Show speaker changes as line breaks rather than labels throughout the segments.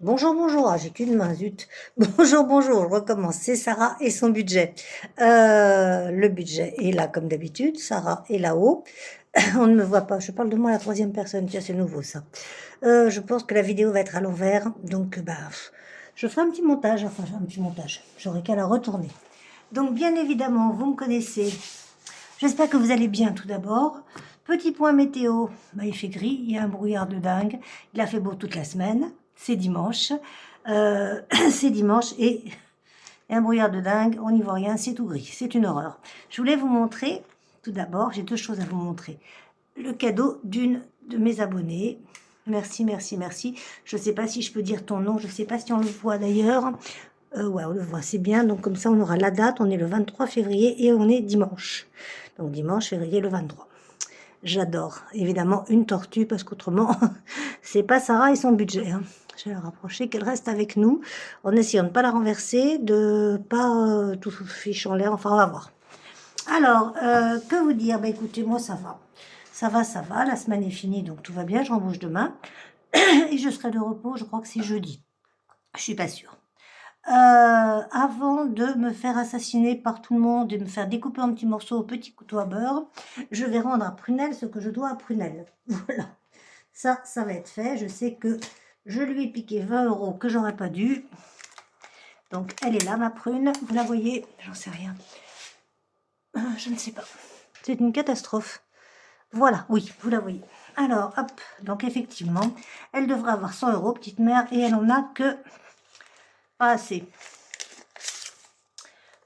Bonjour, bonjour. Ah, j'ai qu'une main, zut. Bonjour, bonjour. Je recommence. C'est Sarah et son budget. Le budget est là comme d'habitude. Sarah est là-haut. On ne me voit pas. Je parle de moi à la troisième personne. Tiens, c'est nouveau ça. Je pense que la vidéo va être à l'envers. Donc, je ferai un petit montage. Enfin, un petit montage. J'aurai qu'à la retourner. Donc, bien évidemment, vous me connaissez. J'espère que vous allez bien tout d'abord. Petit point météo, il fait gris, il y a un brouillard de dingue. Il a fait beau toute la semaine. C'est dimanche. C'est dimanche et il y a un brouillard de dingue. On n'y voit rien, c'est tout gris. C'est une horreur. Je voulais vous montrer, tout d'abord, j'ai deux choses à vous montrer. Le cadeau d'une de mes abonnées. Merci, merci, merci. Je ne sais pas si je peux dire ton nom. Je ne sais pas si on le voit d'ailleurs. Ouais, on le voit, c'est bien. Donc comme ça, on aura la date. On est le 23 février et on est dimanche. Donc dimanche, février, le 23. J'adore. Évidemment, une tortue, parce qu'autrement, c'est pas Sarah et son budget. Hein. Je vais la rapprocher, qu'elle reste avec nous, en essayant de ne pas la renverser, de pas tout fiche en l'air. Enfin, on va voir. Alors, que vous dire? Bah écoutez, moi, ça va. Ça va, ça va. La semaine est finie, donc tout va bien. Je rembouche demain. Et je serai de repos, je crois que c'est jeudi. Je suis pas sûre. Avant de me faire assassiner par tout le monde et me faire découper en petits morceaux au petit couteau à beurre, je vais rendre à Prunelle ce que je dois à Prunelle. Voilà, ça va être fait. Je sais que je lui ai piqué 20 € que j'aurais pas dû. Donc elle est là, ma prune. Vous la voyez? J'en sais rien. Je ne sais pas. C'est une catastrophe. Voilà, oui, vous la voyez. Alors, hop, donc effectivement, elle devrait avoir 100 €, petite mère, et elle en a que pas assez.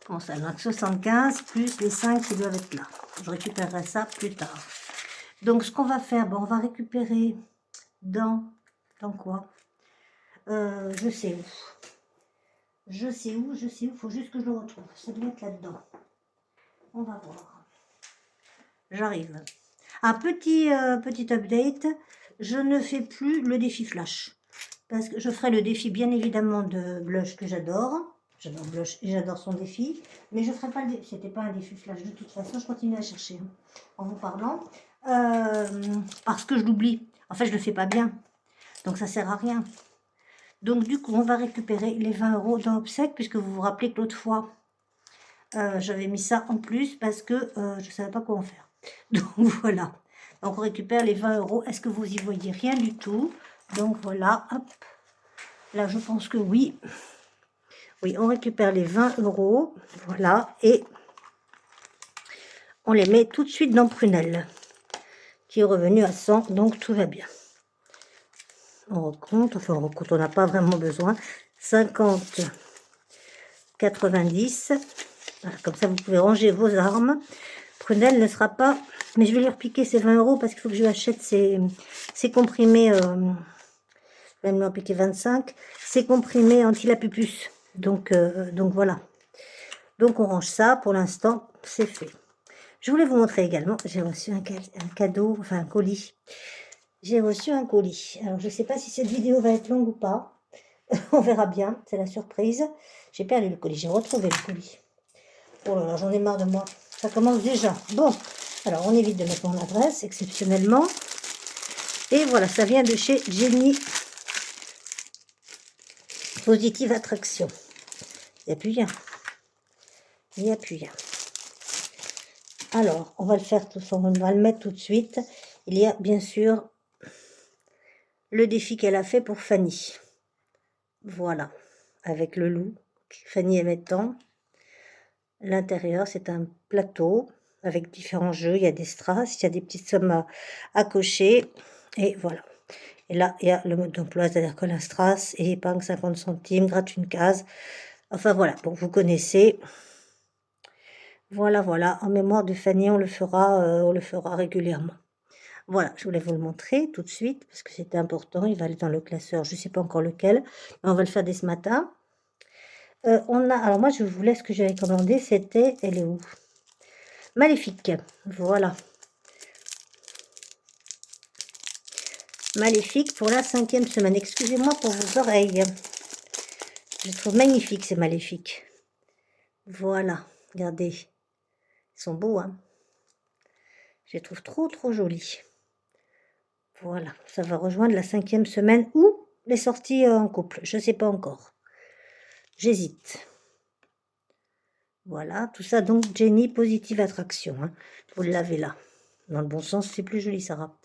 Comment ça, donc 75 plus les 5 qui doivent être là. Je récupérerai ça plus tard. Donc ce qu'on va faire, bon, on va récupérer dans quoi? Je sais où. Je sais où, il faut juste que je le retrouve. Ça doit être là-dedans. On va voir. J'arrive. Un petit update, je ne fais plus le défi flash. Parce que je ferai le défi bien évidemment de Blush que j'adore. J'adore Blush et j'adore son défi. Mais je ne ferai pas le défi. C'était pas un défi flash de toute façon. Je continue à chercher en vous parlant. Parce que je l'oublie. En fait, je ne le fais pas bien. Donc ça ne sert à rien. Donc du coup, on va récupérer les 20 € dans Obsèque. Puisque vous vous rappelez que l'autre fois, j'avais mis ça en plus parce que je ne savais pas quoi en faire. Donc voilà. Donc on récupère les 20 €. Est-ce que vous y voyez rien du tout? Donc voilà, hop. Là, je pense que oui. Oui, on récupère les 20 €. Voilà. Et on les met tout de suite dans Prunelle, qui est revenu à 100. Donc, tout va bien. On recompte. Enfin, on recompte. On n'a pas vraiment besoin. 50, 90. Voilà, comme ça, vous pouvez ranger vos armes. Prunelle ne sera pas... Mais je vais lui repiquer ces 20 € parce qu'il faut que je lui achète ces comprimés... je vais lui en piquer 25. Ces comprimés anti-lapupus. Donc voilà. Donc on range ça, pour l'instant, c'est fait. Je voulais vous montrer également, j'ai reçu un cadeau, enfin un colis. J'ai reçu un colis. Alors je ne sais pas si cette vidéo va être longue ou pas. On verra bien, c'est la surprise. J'ai perdu le colis, j'ai retrouvé le colis. Oh là là, j'en ai marre de moi. Ça commence déjà. Bon, alors on évite de mettre mon adresse, exceptionnellement. Et voilà, ça vient de chez Jenny Positive Attraction. Il n'y a plus rien. Il n'y a plus rien. Alors, on va le faire tous, on va le mettre tout de suite. Il y a bien sûr le défi qu'elle a fait pour Fanny. Voilà, avec le loup. Fanny aimait tant. L'intérieur, c'est un plateau avec différents jeux. Il y a des strass, il y a des petites sommes à cocher. Et voilà. Et là, il y a le mode d'emploi, c'est-à-dire que la strass et épargne 50 centimes, gratte une case. Enfin voilà, bon, vous connaissez. Voilà, voilà. En mémoire de Fanny, on le fera régulièrement. Voilà, je voulais vous le montrer tout de suite parce que c'était important. Il va aller dans le classeur, je ne sais pas encore lequel, mais on va le faire dès ce matin. Alors moi, je vous laisse ce que j'avais commandé. C'était, elle est où? Maléfique. Voilà. Maléfique pour la 5e semaine. Excusez-moi pour vos oreilles. Je trouve magnifique ces maléfiques. Voilà, regardez. Ils sont beaux, hein. Je les trouve trop, trop jolis. Voilà, ça va rejoindre la 5e semaine ou les sorties en couple. Je ne sais pas encore. J'hésite. Voilà, tout ça donc Jenny Positive Attraction. Hein. Vous l'avez là. Dans le bon sens, c'est plus joli, Sarah.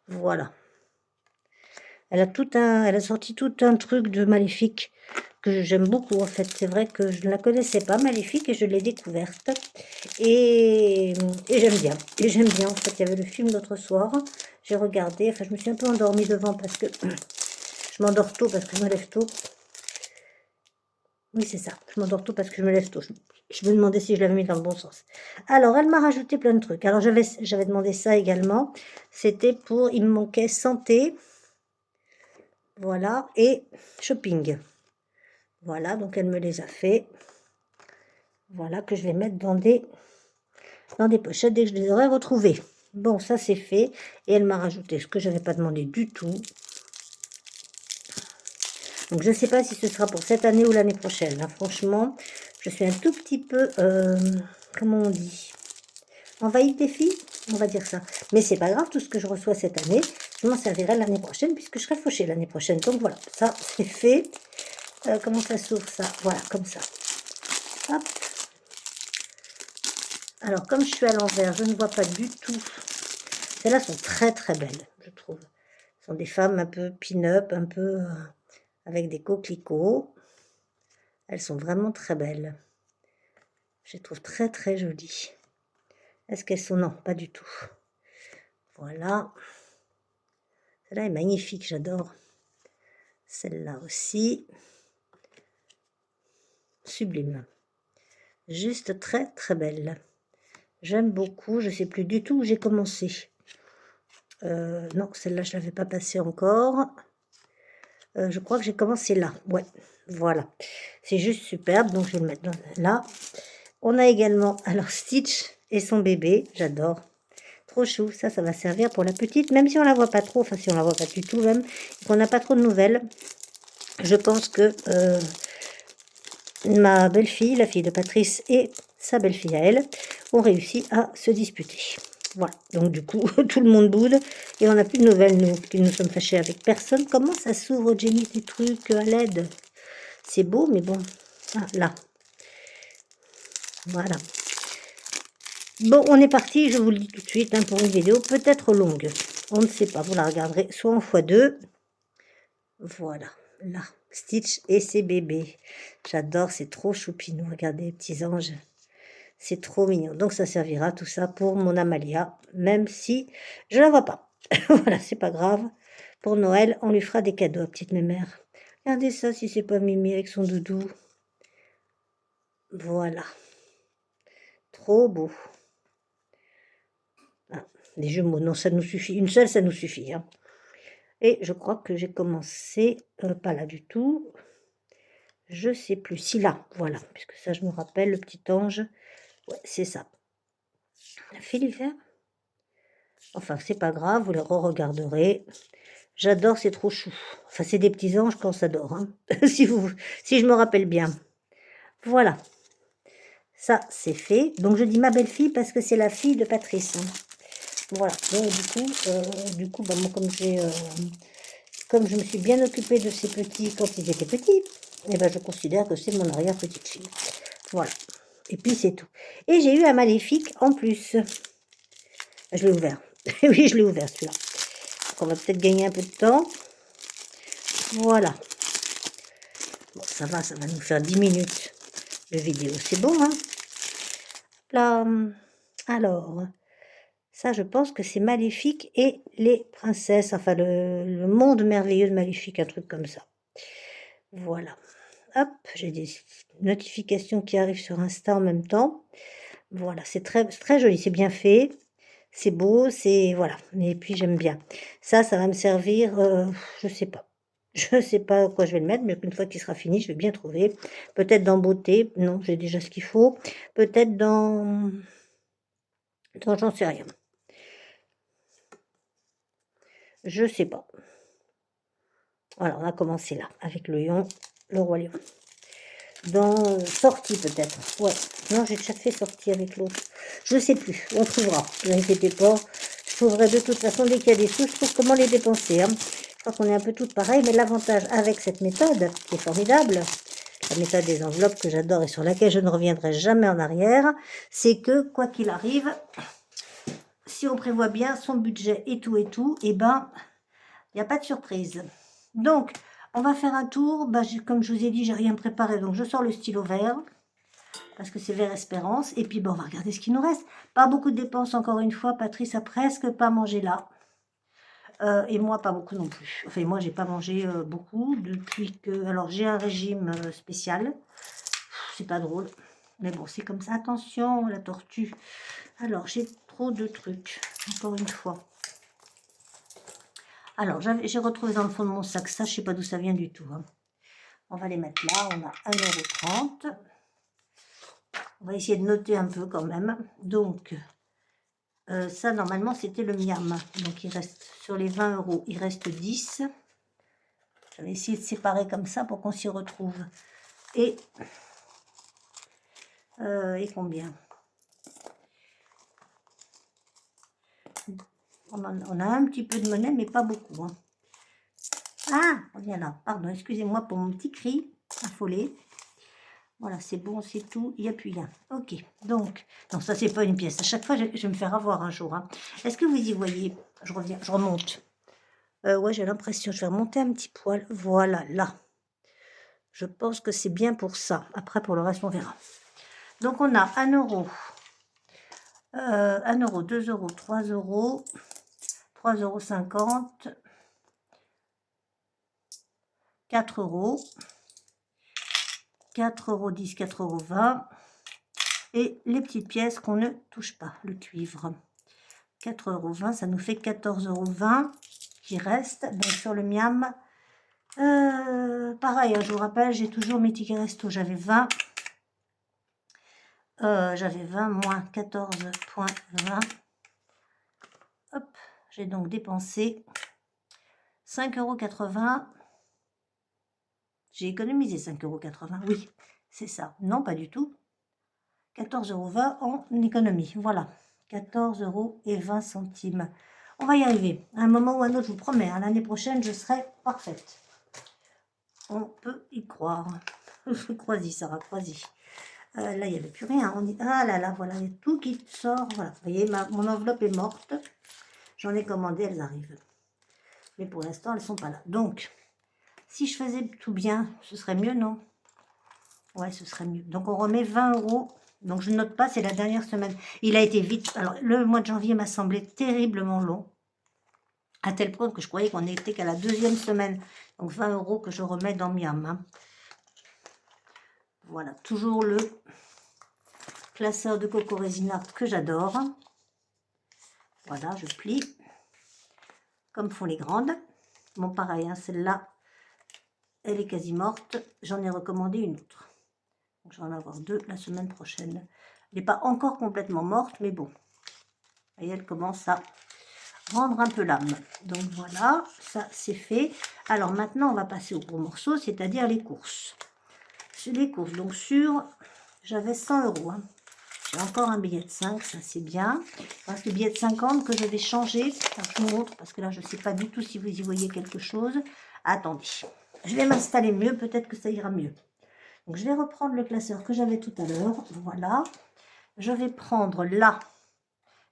Voilà. Elle a sorti tout un truc de Maléfique que j'aime beaucoup en fait. C'est vrai que je ne la connaissais pas, Maléfique, et je l'ai découverte. Et j'aime bien. Et j'aime bien. En fait, il y avait le film l'autre soir. J'ai regardé. Enfin, je me suis un peu endormie devant parce que je m'endors tôt parce que je me lève tôt. Oui, c'est ça. Je m'endors tôt parce que je me lève tôt. Je me demandais si je l'avais mis dans le bon sens. Alors, elle m'a rajouté plein de trucs. Alors, j'avais demandé ça également. C'était pour... Il me manquait santé. Voilà. Et shopping. Voilà. Donc, elle me les a fait. Voilà. Que je vais mettre dans des pochettes dès que je les aurai retrouvées. Bon, ça, c'est fait. Et elle m'a rajouté ce que je n'avais pas demandé du tout. Donc, je ne sais pas si ce sera pour cette année ou l'année prochaine. Là, franchement, je suis un tout petit peu... comment on dit, envahie des filles, on va dire ça. Mais c'est pas grave, tout ce que je reçois cette année, je m'en servirai l'année prochaine, puisque je serai fauchée l'année prochaine. Donc voilà, ça c'est fait. Comment ça s'ouvre ça? Voilà, comme ça. Hop. Alors, comme je suis à l'envers, je ne vois pas du tout. Celles-là sont très très belles, je trouve. Ce sont des femmes un peu pin-up, un peu avec des coquelicots. Elles sont vraiment très belles. Je les trouve très très jolies. Est-ce qu'elles sont... Non, pas du tout. Voilà. Celle-là est magnifique, j'adore. Celle-là aussi. Sublime. Juste très très belle. J'aime beaucoup. Je ne sais plus du tout où j'ai commencé. Non, celle-là, je ne l'avais pas passée encore. Je crois que j'ai commencé là. Ouais, voilà. C'est juste superbe, donc je vais le mettre là. On a également, alors, Stitch et son bébé. J'adore. Trop chou. Ça va servir pour la petite. Même si on la voit pas trop, enfin si on la voit pas du tout même, et qu'on n'a pas trop de nouvelles, je pense que ma belle-fille, la fille de Patrice et sa belle-fille à elle, ont réussi à se disputer. Voilà, donc du coup, tout le monde boude et on n'a plus de nouvelles, nous, qui nous sommes fâchés avec personne. Comment ça s'ouvre, Jenny, tes trucs à l'aide? C'est beau, mais bon. Ah, là. Voilà. Bon, on est parti, je vous le dis tout de suite, hein, pour une vidéo peut-être longue. On ne sait pas, vous la regarderez soit en x2. Voilà, là. Stitch et ses bébés. J'adore, c'est trop choupinou. Regardez, les petits anges. C'est trop mignon. Donc, ça servira tout ça pour mon Amalia, même si je la vois pas. Voilà, c'est pas grave. Pour Noël, on lui fera des cadeaux, petite mémère. Regardez ça, si c'est pas Mimi avec son doudou. Voilà. Trop beau. Ah, les jumeaux, non, ça nous suffit. Une seule, ça nous suffit. Hein. Et je crois que j'ai commencé, pas là du tout. Je sais plus. Si là, voilà. Puisque ça, je me rappelle, le petit ange. Ouais, c'est ça. La fée l'hiver. Enfin, c'est pas grave, vous les re-regarderez. J'adore, c'est trop chou. Enfin, c'est des petits anges qu'on s'adore, hein. si je me rappelle bien. Voilà. Ça, c'est fait. Donc, je dis ma belle-fille parce que c'est la fille de Patrice. Hein. Voilà. Donc, du coup, bah, moi, comme je me suis bien occupée de ces petits quand ils étaient petits, et ben, je considère que c'est mon arrière-petite-fille. Voilà. Et puis, c'est tout. Et j'ai eu un maléfique en plus. Je l'ai ouvert. Oui, je l'ai ouvert, celui-là. On va peut-être gagner un peu de temps. Voilà. Bon, ça va nous faire 10 minutes de vidéo. C'est bon, hein? Là, alors, ça, je pense que c'est Maléfique et les princesses. Enfin, le monde merveilleux de Maléfique, un truc comme ça. Voilà. Hop, j'ai des notifications qui arrivent sur Insta en même temps. Voilà, c'est très, très joli. C'est bien fait. C'est beau, c'est... Voilà. Et puis, j'aime bien. Ça va me servir, je sais pas. Je sais pas quoi je vais le mettre, mais une fois qu'il sera fini, je vais bien trouver. Peut-être dans beauté. Non, j'ai déjà ce qu'il faut. Peut-être dans... J'en sais rien. Je sais pas. Voilà, on a commencé là, avec le lion, le roi lion. Dans sortie peut-être. Ouais. Non, j'ai déjà fait sortie avec l'autre. Je sais plus. On trouvera. Ne vous inquiétez pas. Je trouverai de toute façon dès qu'il y a des sous, je trouve comment les dépenser. Hein. crois qu'on est un peu toutes pareilles, mais l'avantage avec cette méthode, qui est formidable, la méthode des enveloppes que j'adore et sur laquelle je ne reviendrai jamais en arrière, c'est que, quoi qu'il arrive, si on prévoit bien son budget et tout, et ben, il n'y a pas de surprise. Donc, on va faire un tour. Bah, comme je vous ai dit, j'ai rien préparé, donc je sors le stylo vert, parce que c'est Vert Espérance. Et puis, bon, on va regarder ce qui nous reste. Pas beaucoup de dépenses, encore une fois. Patrice a presque pas mangé là. Et moi, pas beaucoup non plus. Enfin, moi, j'ai pas mangé beaucoup depuis que... Alors, j'ai un régime spécial. C'est pas drôle. Mais bon, c'est comme ça. Attention, la tortue. Alors, j'ai trop de trucs, encore une fois. Alors, j'ai retrouvé dans le fond de mon sac ça. Je sais pas d'où ça vient du tout. Hein. On va les mettre là. On a 1,30 €. On va essayer de noter un peu quand même. Donc, ça, normalement, c'était le miam. Donc, il reste sur les 20 €, il reste 10. Je vais essayer de séparer comme ça pour qu'on s'y retrouve. Et combien? On a un petit peu de monnaie, mais pas beaucoup. Hein. Ah, on y en a. Pardon, excusez-moi pour mon petit cri affolé. Voilà, c'est bon, c'est tout. Il n'y a plus rien. Ok, donc, non, ça, c'est pas une pièce. À chaque fois, je vais me faire avoir un jour. Hein. Est-ce que vous y voyez? Je reviens, je remonte. Ouais, j'ai l'impression. Je vais remonter un petit poil. Voilà, là. Je pense que c'est bien pour ça. Après, pour le reste, on verra. Donc, on a 1 €. 1 €, 2 €, 3 €, 3,50 €, 4 €, 4,10 €, 4,20 € et les petites pièces qu'on ne touche pas, le cuivre. 4,20 €, ça nous fait 14,20 € qui reste. Donc sur le miam, pareil, hein, je vous rappelle, j'ai toujours mes tickets resto, j'avais 20. J'avais 20 moins 14,20. Hop, j'ai donc dépensé 5,80 €. J'ai économisé 5,80 €. Oui, c'est ça. Non, pas du tout. 14,20 € en économie. Voilà. 14,20 €. On va y arriver. À un moment ou à un autre, je vous promets, hein, l'année prochaine, je serai parfaite. On peut y croire. Crois-y, Sarah, crois-y. Là, il n'y avait plus rien. On dit, ah là là, voilà, il y a tout qui sort. Voilà, vous voyez, mon enveloppe est morte. J'en ai commandé, elles arrivent. Mais pour l'instant, elles ne sont pas là. Donc, si je faisais tout bien, ce serait mieux, non? Ouais, ce serait mieux. Donc, on remet 20 €. Donc, je ne note pas, c'est la dernière semaine. Il a été vite. Alors, le mois de janvier m'a semblé terriblement long. À tel point que je croyais qu'on n'était qu'à la deuxième semaine. Donc, 20 € que je remets dans Miam. Hein. Voilà, toujours le classeur de Coco Résinard que j'adore. Voilà, je plie. Comme font les grandes. Bon, pareil, hein, celle-là, elle est quasi morte. J'en ai recommandé une autre. Donc, je vais en avoir 2 la semaine prochaine. Elle n'est pas encore complètement morte, mais bon. Et elle commence à rendre un peu l'âme. Donc voilà, ça c'est fait. Alors maintenant, on va passer au gros morceau, c'est-à-dire les courses. Les courses, donc j'avais 100 €. Hein. J'ai encore un billet de 5, ça c'est bien. Il reste le billet de 50 que je vais changer. Alors, je vous montre, parce que là, je ne sais pas du tout si vous y voyez quelque chose. Attendez, je vais m'installer mieux, peut-être que ça ira mieux. Donc je vais reprendre le classeur que j'avais tout à l'heure. Voilà. Je vais prendre là.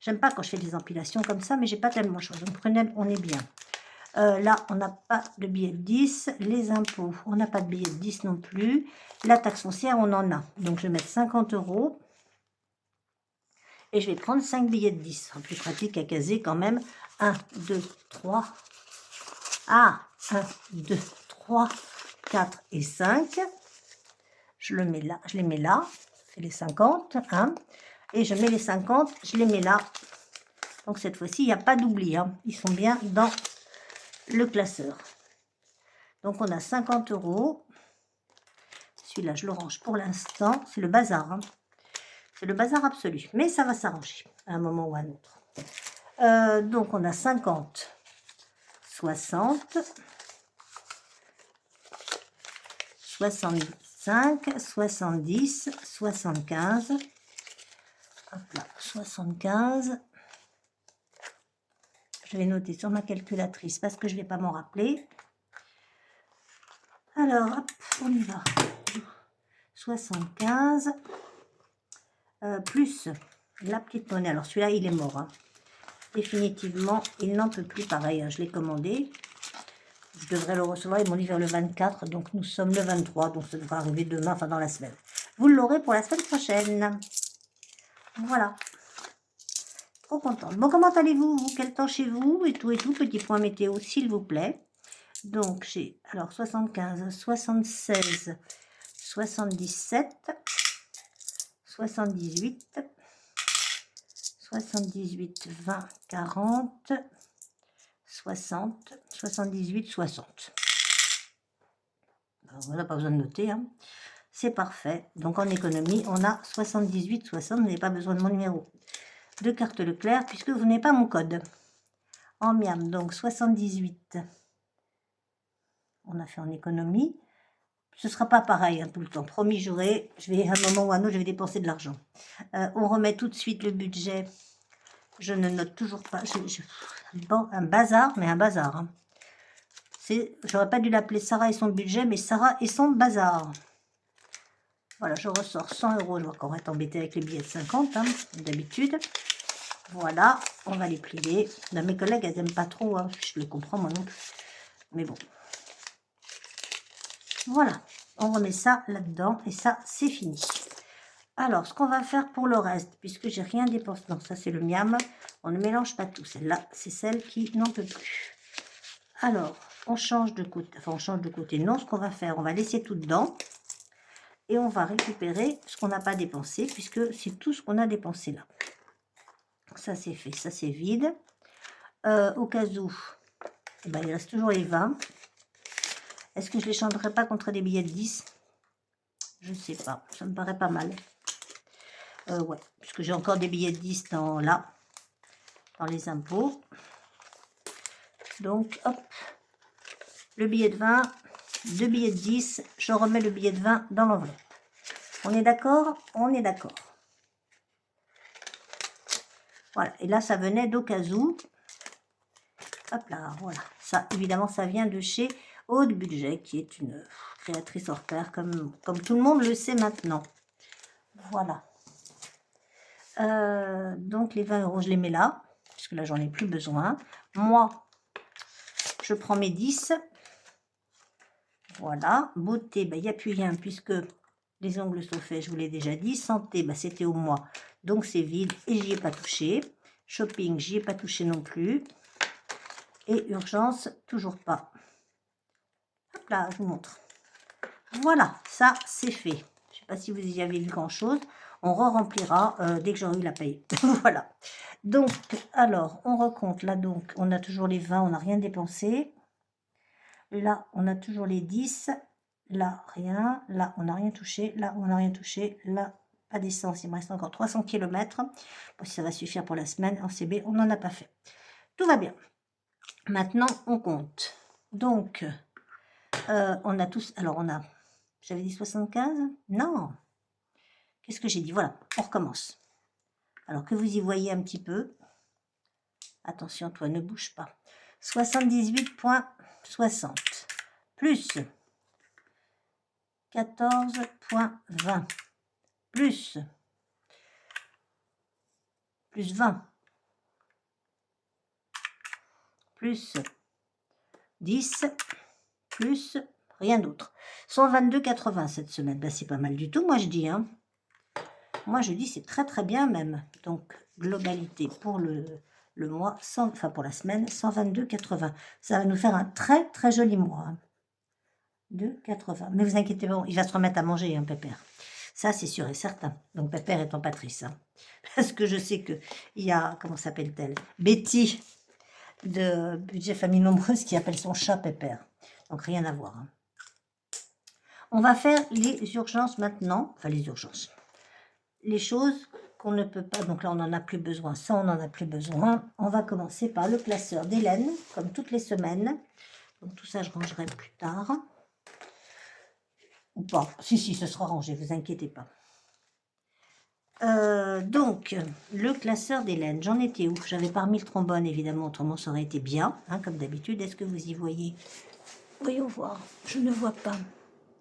J'aime pas quand je fais des empilations comme ça, mais j'ai pas tellement de choses. Donc prenez, on est bien. Là, on n'a pas de billet de 10. Les impôts, on n'a pas de billet de 10 non plus. La taxe foncière, on en a. Donc je vais mettre 50 €. Et je vais prendre 5 billets de 10. Ce sera plus pratique à caser quand même. 1, 2, 3. Ah, 1, 2, 3, 4 et 5. Je les mets là. C'est les 50. Hein. Et je mets les 50, je les mets là. Donc cette fois-ci, il n'y a pas d'oubli. Hein. Ils sont bien dans le classeur. Donc on a 50 €. Celui-là, je le range pour l'instant. C'est le bazar. Hein. C'est le bazar absolu. Mais ça va s'arranger à un moment ou à un autre. Donc on a 50, 60, 65, 70, 75. Hop là, 75. je vais noter sur ma calculatrice parce que je ne vais pas m'en rappeler. Alors, hop, on y va. 75 plus la petite monnaie. Alors, celui-là, il est mort. Hein. Définitivement, il n'en peut plus. Pareil, hein, je l'ai commandé. Je devrais le recevoir. Ils m'ont dit vers le 24. Donc, nous sommes le 23. Donc, ça devrait arriver demain, enfin dans la semaine. Vous l'aurez pour la semaine prochaine. Voilà. Trop contente. Bon, comment allez-vous? Quel temps chez vous? Et tout, petit point météo, s'il vous plaît. Donc, j'ai alors 75, 76, 77, 78, 78, 20, 40, 60, 78, 60. Alors, on n'a pas besoin de noter, hein. C'est parfait. Donc, en économie, on a 78, 60. Vous n'avez pas besoin de mon numéro de carte Leclerc puisque vous n'avez pas mon code. En miam, donc 78. On a fait en économie. Ce ne sera pas pareil hein, tout le temps. Promis, je vais à un moment ou à un autre, je vais dépenser de l'argent. On remet tout de suite le budget. Je ne note toujours pas. Bon, un bazar, mais un bazar. Hein. J'aurais pas dû l'appeler Sarah et son budget, mais Sarah et son bazar. Voilà, je ressors 100 €. Je vois qu'on va être embêté avec les billets de 50, hein, d'habitude. Voilà, on va les plier. Là, mes collègues, elles n'aiment pas trop. Hein, je les comprends, moi non plus. Mais bon. Voilà, on remet ça là-dedans et ça, c'est fini. Alors, ce qu'on va faire pour le reste, puisque j'ai rien dépensé. Non, ça, c'est le miam. On ne mélange pas tout. Celle-là, c'est celle qui n'en peut plus. Alors, on change de côté. Enfin, on change de côté. Non, ce qu'on va faire, on va laisser tout dedans. Et on va récupérer ce qu'on n'a pas dépensé, puisque c'est tout ce qu'on a dépensé là. Ça, c'est fait. Ça, c'est vide. Au cas où, eh ben, il reste toujours les 20. Est-ce que je ne les changerai pas contre des billets de 10? Je ne sais pas. Ça me paraît pas mal. Ouais, puisque j'ai encore des billets de 10 dans les impôts. Donc, hop. Le billet de 20, 2 billets de 10. Je remets le billet de 20 dans l'enveloppe. On est d'accord? On est d'accord. Voilà, et là, ça venait d'Ocasou. Hop là, voilà. Ça, évidemment, ça vient de chez Haute Budget, qui est une créatrice hors pair, comme tout le monde le sait maintenant. Voilà. Donc, les 20 €, je les mets là, puisque là, j'en ai plus besoin. Moi, je prends mes 10. Voilà. Beauté, il n'y a plus rien, puisque les ongles sont faits, je vous l'ai déjà dit. Santé, c'était au mois, donc c'est vide et j'y ai pas touché. Shopping, j'y ai pas touché non plus. Et urgence, toujours pas. Hop là, je vous montre. Voilà, ça c'est fait. Je sais pas si vous y avez vu grand chose. On re-remplira dès que j'aurai eu la paye. Voilà. Donc, alors, on recompte. Là, donc, on a toujours les 20, on n'a rien dépensé. Là, on a toujours les 10. Là, rien. Là, on n'a rien touché. Là, on n'a rien touché. Là, pas d'essence. Il me reste encore 300 km. Bon, ça va suffire pour la semaine. En CB, on n'en a pas fait. Tout va bien. Maintenant, on compte. Donc, on a tous... Alors, on a... J'avais dit 75? Non. Qu'est-ce que j'ai dit? Voilà, on recommence. Alors, que vous y voyez un petit peu. Attention, toi, ne bouge pas. 78,60 plus 14,20 plus 20 plus 10 plus rien d'autre. 122,80 cette semaine. Ben, c'est pas mal du tout, moi je dis. Hein. Moi je dis c'est très très bien même. Donc globalité pour le mois, pour la semaine, 122,80. Ça va nous faire un très très joli mois. Hein. 2,80. Mais vous inquiétez pas, il va se remettre à manger, hein, Pépère. Ça, c'est sûr et certain. Donc, Pépère étant Patrice. Hein. Parce que je sais qu'il y a, comment s'appelle-t-elle? Betty de Budget Famille Nombreuse qui appelle son chat Pépère. Donc, rien à voir. Hein. On va faire les urgences maintenant. Enfin, les urgences. Les choses qu'on ne peut pas... Donc là, on n'en a plus besoin. Ça, on n'en a plus besoin. On va commencer par le classeur d'Hélène, comme toutes les semaines. Donc, tout ça, je rangerai plus tard. Ou pas. Si, ce sera rangé, vous inquiétez pas. Donc, le classeur d'Hélène, j'en étais où? J'avais pas remis le trombone, évidemment, autrement ça aurait été bien, hein, comme d'habitude. Est-ce que vous y voyez? Voyons voir, je ne vois pas.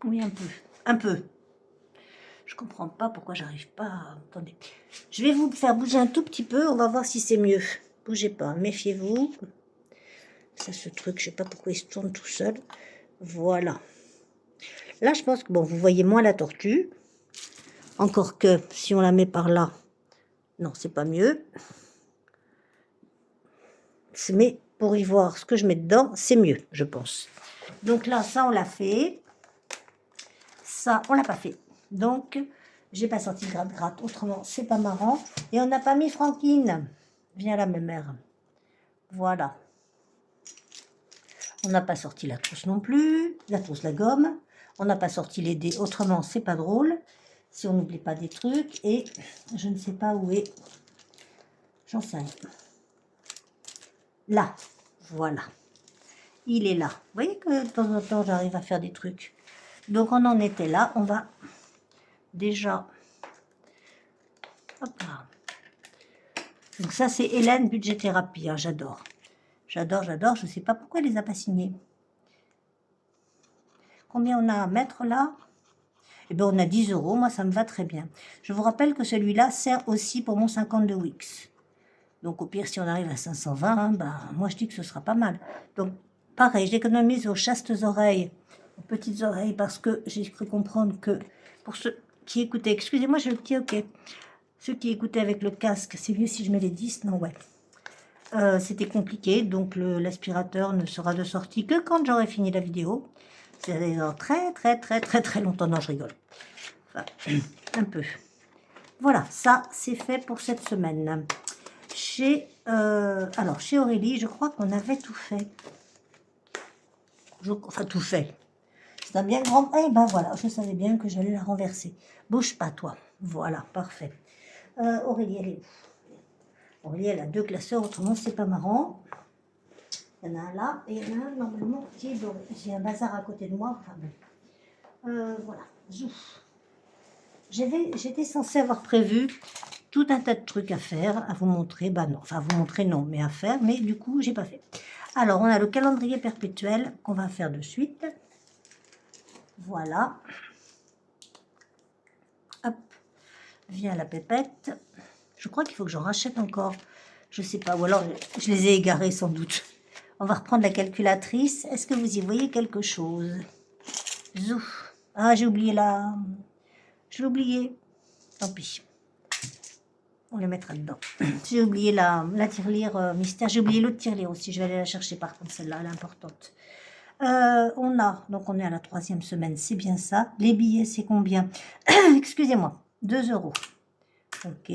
Oui, un peu. Un peu. Je comprends pas pourquoi j'arrive pas à... Attendez. Je vais vous faire bouger un tout petit peu, on va voir si c'est mieux. Bougez pas, méfiez-vous. Ça, ce truc, je sais pas pourquoi il se tourne tout seul. Voilà. Là, je pense que, bon, vous voyez moins la tortue. Encore que, si on la met par là, non, c'est pas mieux. Mais pour y voir ce que je mets dedans, c'est mieux, je pense. Donc là, ça, on l'a fait. Ça, on l'a pas fait. Donc, j'ai pas sorti le gratte-gratte. Autrement, c'est pas marrant. Et on n'a pas mis Franquine. Viens là, ma mère. Voilà. On n'a pas sorti la trousse non plus. La trousse, la gomme. On n'a pas sorti les dés. Autrement, c'est pas drôle. Si on n'oublie pas des trucs. Et je ne sais pas où est. J'en sais rien. Là. Voilà. Il est là. Vous voyez que de temps en temps, j'arrive à faire des trucs. Donc, on en était là. On va déjà... Hop là. Donc ça, c'est Hélène Budget Thérapie. Hein, j'adore. J'adore, j'adore. Je ne sais pas pourquoi elle les a pas signés. Combien on a à mettre là? Eh bien, on a 10 €. Moi, ça me va très bien. Je vous rappelle que celui-là sert aussi pour mon 50 de Wix. Donc, au pire, si on arrive à 520, hein, ben, moi, je dis que ce sera pas mal. Donc, pareil, j'économise aux chastes oreilles, aux petites oreilles, parce que j'ai cru comprendre que pour ceux qui écoutaient, excusez-moi, je le tiens, ok. Ceux qui écoutaient avec le casque, c'est mieux si je mets les 10, non, ouais. C'était compliqué, donc l'aspirateur ne sera de sortie que quand j'aurai fini la vidéo. C'est dans très longtemps. Non, je rigole. Enfin, un peu. Voilà, ça, c'est fait pour cette semaine. Alors, chez Aurélie, je crois qu'on avait tout fait. Enfin, tout fait. C'est un bien grand... Eh ben voilà, je savais bien que j'allais la renverser. Bouge pas, toi. Voilà, parfait. Aurélie, elle est où? Aurélie, elle a 2 classeurs, autrement, c'est pas marrant. Il y en a un là, et il y en a un, normalement, qui est doré. J'ai un bazar à côté de moi. Enfin, bon. Voilà. Zouf. J'étais censée avoir prévu tout un tas de trucs à faire, à vous montrer. Bah non, enfin, à vous montrer, non, mais à faire. Mais du coup, j'ai pas fait. Alors, on a le calendrier perpétuel qu'on va faire de suite. Voilà. Hop. Vient la pépette. Je crois qu'il faut que j'en rachète encore. Je sais pas, ou alors je les ai égarés sans doute. On va reprendre la calculatrice. Est-ce que vous y voyez quelque chose? Zouf. Ah, j'ai oublié la... Je l'ai oublié. Tant pis. On le mettra dedans. J'ai oublié la tirelire mystère. J'ai oublié l'autre tirelire aussi. Je vais aller la chercher par contre, celle-là, elle est importante. Donc on est à la 3e semaine, c'est bien ça. Les billets, c'est combien? Excusez-moi, 2 €. Ok.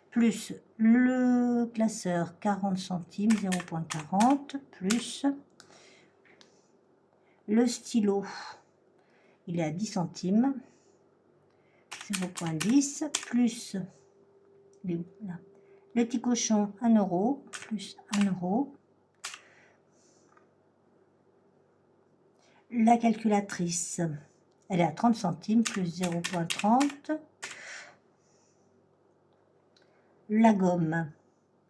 Plus le classeur 40 centimes, 0,40, plus le stylo, il est à 10 centimes, 0,10, plus le petit cochon, 1 €, plus 1 €. La calculatrice, elle est à 30 centimes, plus 0,30. La gomme,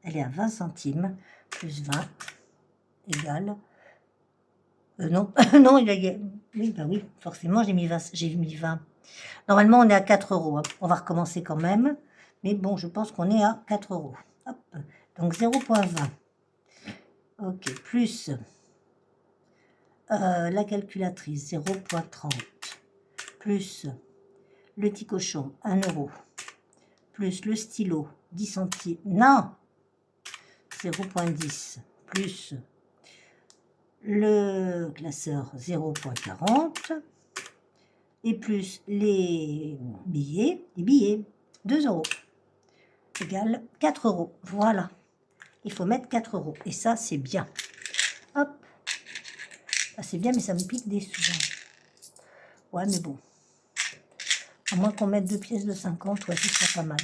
elle est à 20 centimes, plus 20, égale... non, non, oui, bah oui, forcément, j'ai mis 20. Normalement, on est à 4 €. Hein. On va recommencer quand même. Mais bon, je pense qu'on est à 4 €. Hop. Donc, 0,20. Ok, plus la calculatrice, 0,30. Plus le petit cochon, 1 €. Plus le stylo, 10 centimes. Non, 0,10. Plus le classeur, 0,40. Et plus les billets, 2 €. Égale 4 €. Voilà. Il faut mettre 4 €. Et ça, c'est bien. Hop. Ah, c'est bien, mais ça me pique des sous. Ouais, mais bon. À moins qu'on mette 2 pièces de 50, ouais, ce serait pas mal.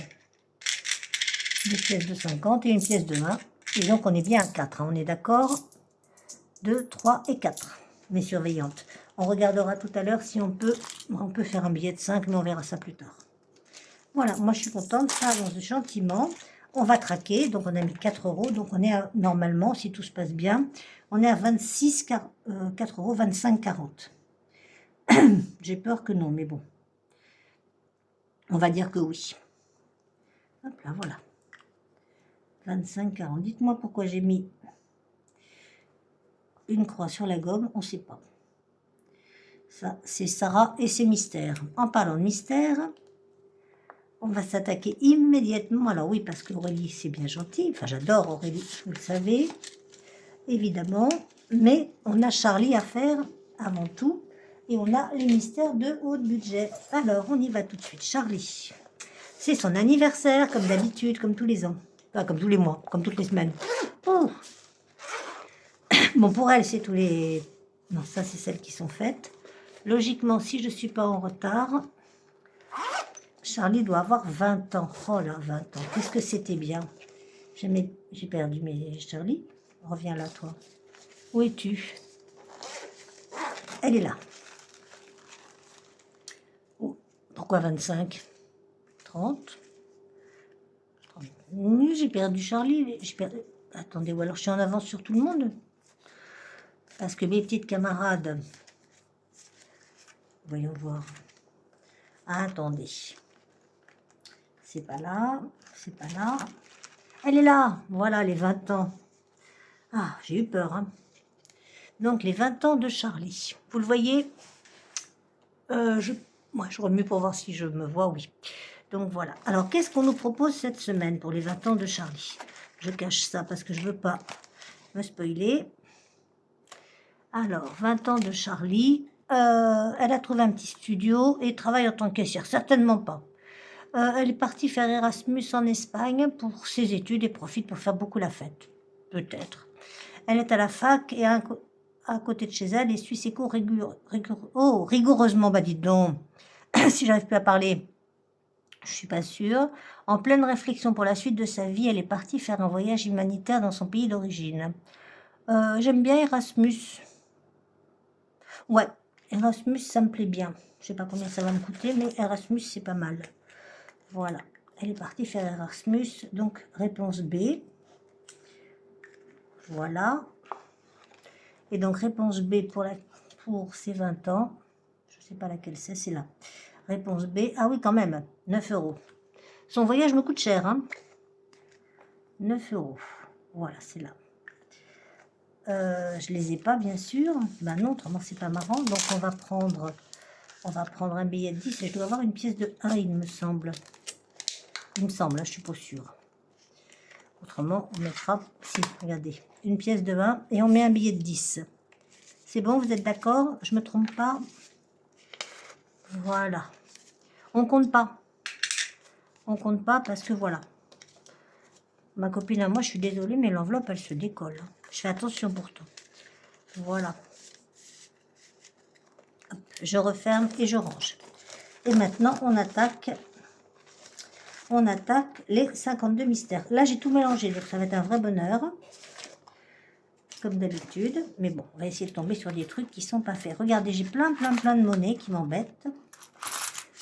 2 pièces de 50 et une pièce de 1. Et donc, on est bien à 4. Hein, on est d'accord? 2, 3 et 4. Mes surveillantes. On regardera tout à l'heure si on peut faire un billet de 5, mais on verra ça plus tard. Voilà, moi je suis contente, ça avance gentiment. On va traquer, donc on a mis 4 euros, donc on est à, normalement, si tout se passe bien, on est à 26, 4 euros, 25,40. J'ai peur que non, mais bon, on va dire que oui. Hop là, voilà. 25,40. Dites-moi pourquoi j'ai mis une croix sur la gomme, on ne sait pas. Ça, c'est Sarah et ses mystères. En parlant de mystères, on va s'attaquer immédiatement. Alors oui, parce qu'Aurélie, c'est bien gentil. Enfin, j'adore Aurélie, vous le savez, évidemment. Mais on a Charlie à faire avant tout. Et on a les mystères de haut budget. Alors, on y va tout de suite. Charlie, c'est son anniversaire, comme d'habitude, comme tous les ans. Enfin, comme tous les mois, comme toutes les semaines. Oh. Bon, pour elle, c'est tous les... Non, ça, c'est celles qui sont faites. Logiquement, si je ne suis pas en retard, Charlie doit avoir 20 ans. Oh là, 20 ans. Qu'est-ce que c'était bien. J'ai perdu mes... Charlie, reviens là, toi. Où es-tu? Elle est là. Oh, pourquoi 25? 30? Oui, j'ai perdu Charlie. Attendez, ou alors je suis en avance sur tout le monde? Parce que mes petites camarades... Voyons voir. Ah, attendez. C'est pas là. C'est pas là. Elle est là. Voilà, les 20 ans. Ah, j'ai eu peur, hein. Donc, les 20 ans de Charlie. Vous le voyez, moi, je remue pour voir si je me vois, oui. Donc, voilà. Alors, qu'est-ce qu'on nous propose cette semaine pour les 20 ans de Charlie? Je cache ça parce que je veux pas me spoiler. Alors, 20 ans de Charlie. Elle a trouvé un petit studio et travaille en tant que caissière. Certainement pas. Elle est partie faire Erasmus en Espagne pour ses études et profite pour faire beaucoup la fête. Peut-être. Elle est à la fac et à côté de chez elle et suit ses cours rigoureusement. Bah dites donc, si j'arrive plus à parler, je suis pas sûre. En pleine réflexion pour la suite de sa vie, elle est partie faire un voyage humanitaire dans son pays d'origine. J'aime bien Erasmus. Ouais, Erasmus, ça me plaît bien. Je sais pas combien ça va me coûter, mais Erasmus, c'est pas mal. Voilà, elle est partie faire Erasmus, donc réponse B. Voilà. Et donc réponse B pour ses 20 ans. Je ne sais pas laquelle c'est là. Réponse B. Ah oui, quand même, 9 euros. Son voyage me coûte cher, hein. 9 euros. Voilà, c'est là. Je les ai pas, bien sûr. Ben non, autrement, c'est pas marrant. Donc, on va prendre un billet de 10. Et je dois avoir une pièce de 1, il me semble. Il me semble, hein, je suis pas sûre. Autrement, on mettra... Si, regardez. Une pièce de 1 et on met un billet de 10. C'est bon, vous êtes d'accord? Je me trompe pas? Voilà. On compte pas. On compte pas parce que voilà. Ma copine à moi, je suis désolée, mais l'enveloppe, elle se décolle. Je fais attention pourtant. Voilà. Hop, je referme et je range. Et maintenant, on attaque les 52 mystères. Là, j'ai tout mélangé, donc ça va être un vrai bonheur. Comme d'habitude. Mais bon, on va essayer de tomber sur des trucs qui sont pas faits. Regardez, j'ai plein de monnaies qui m'embêtent.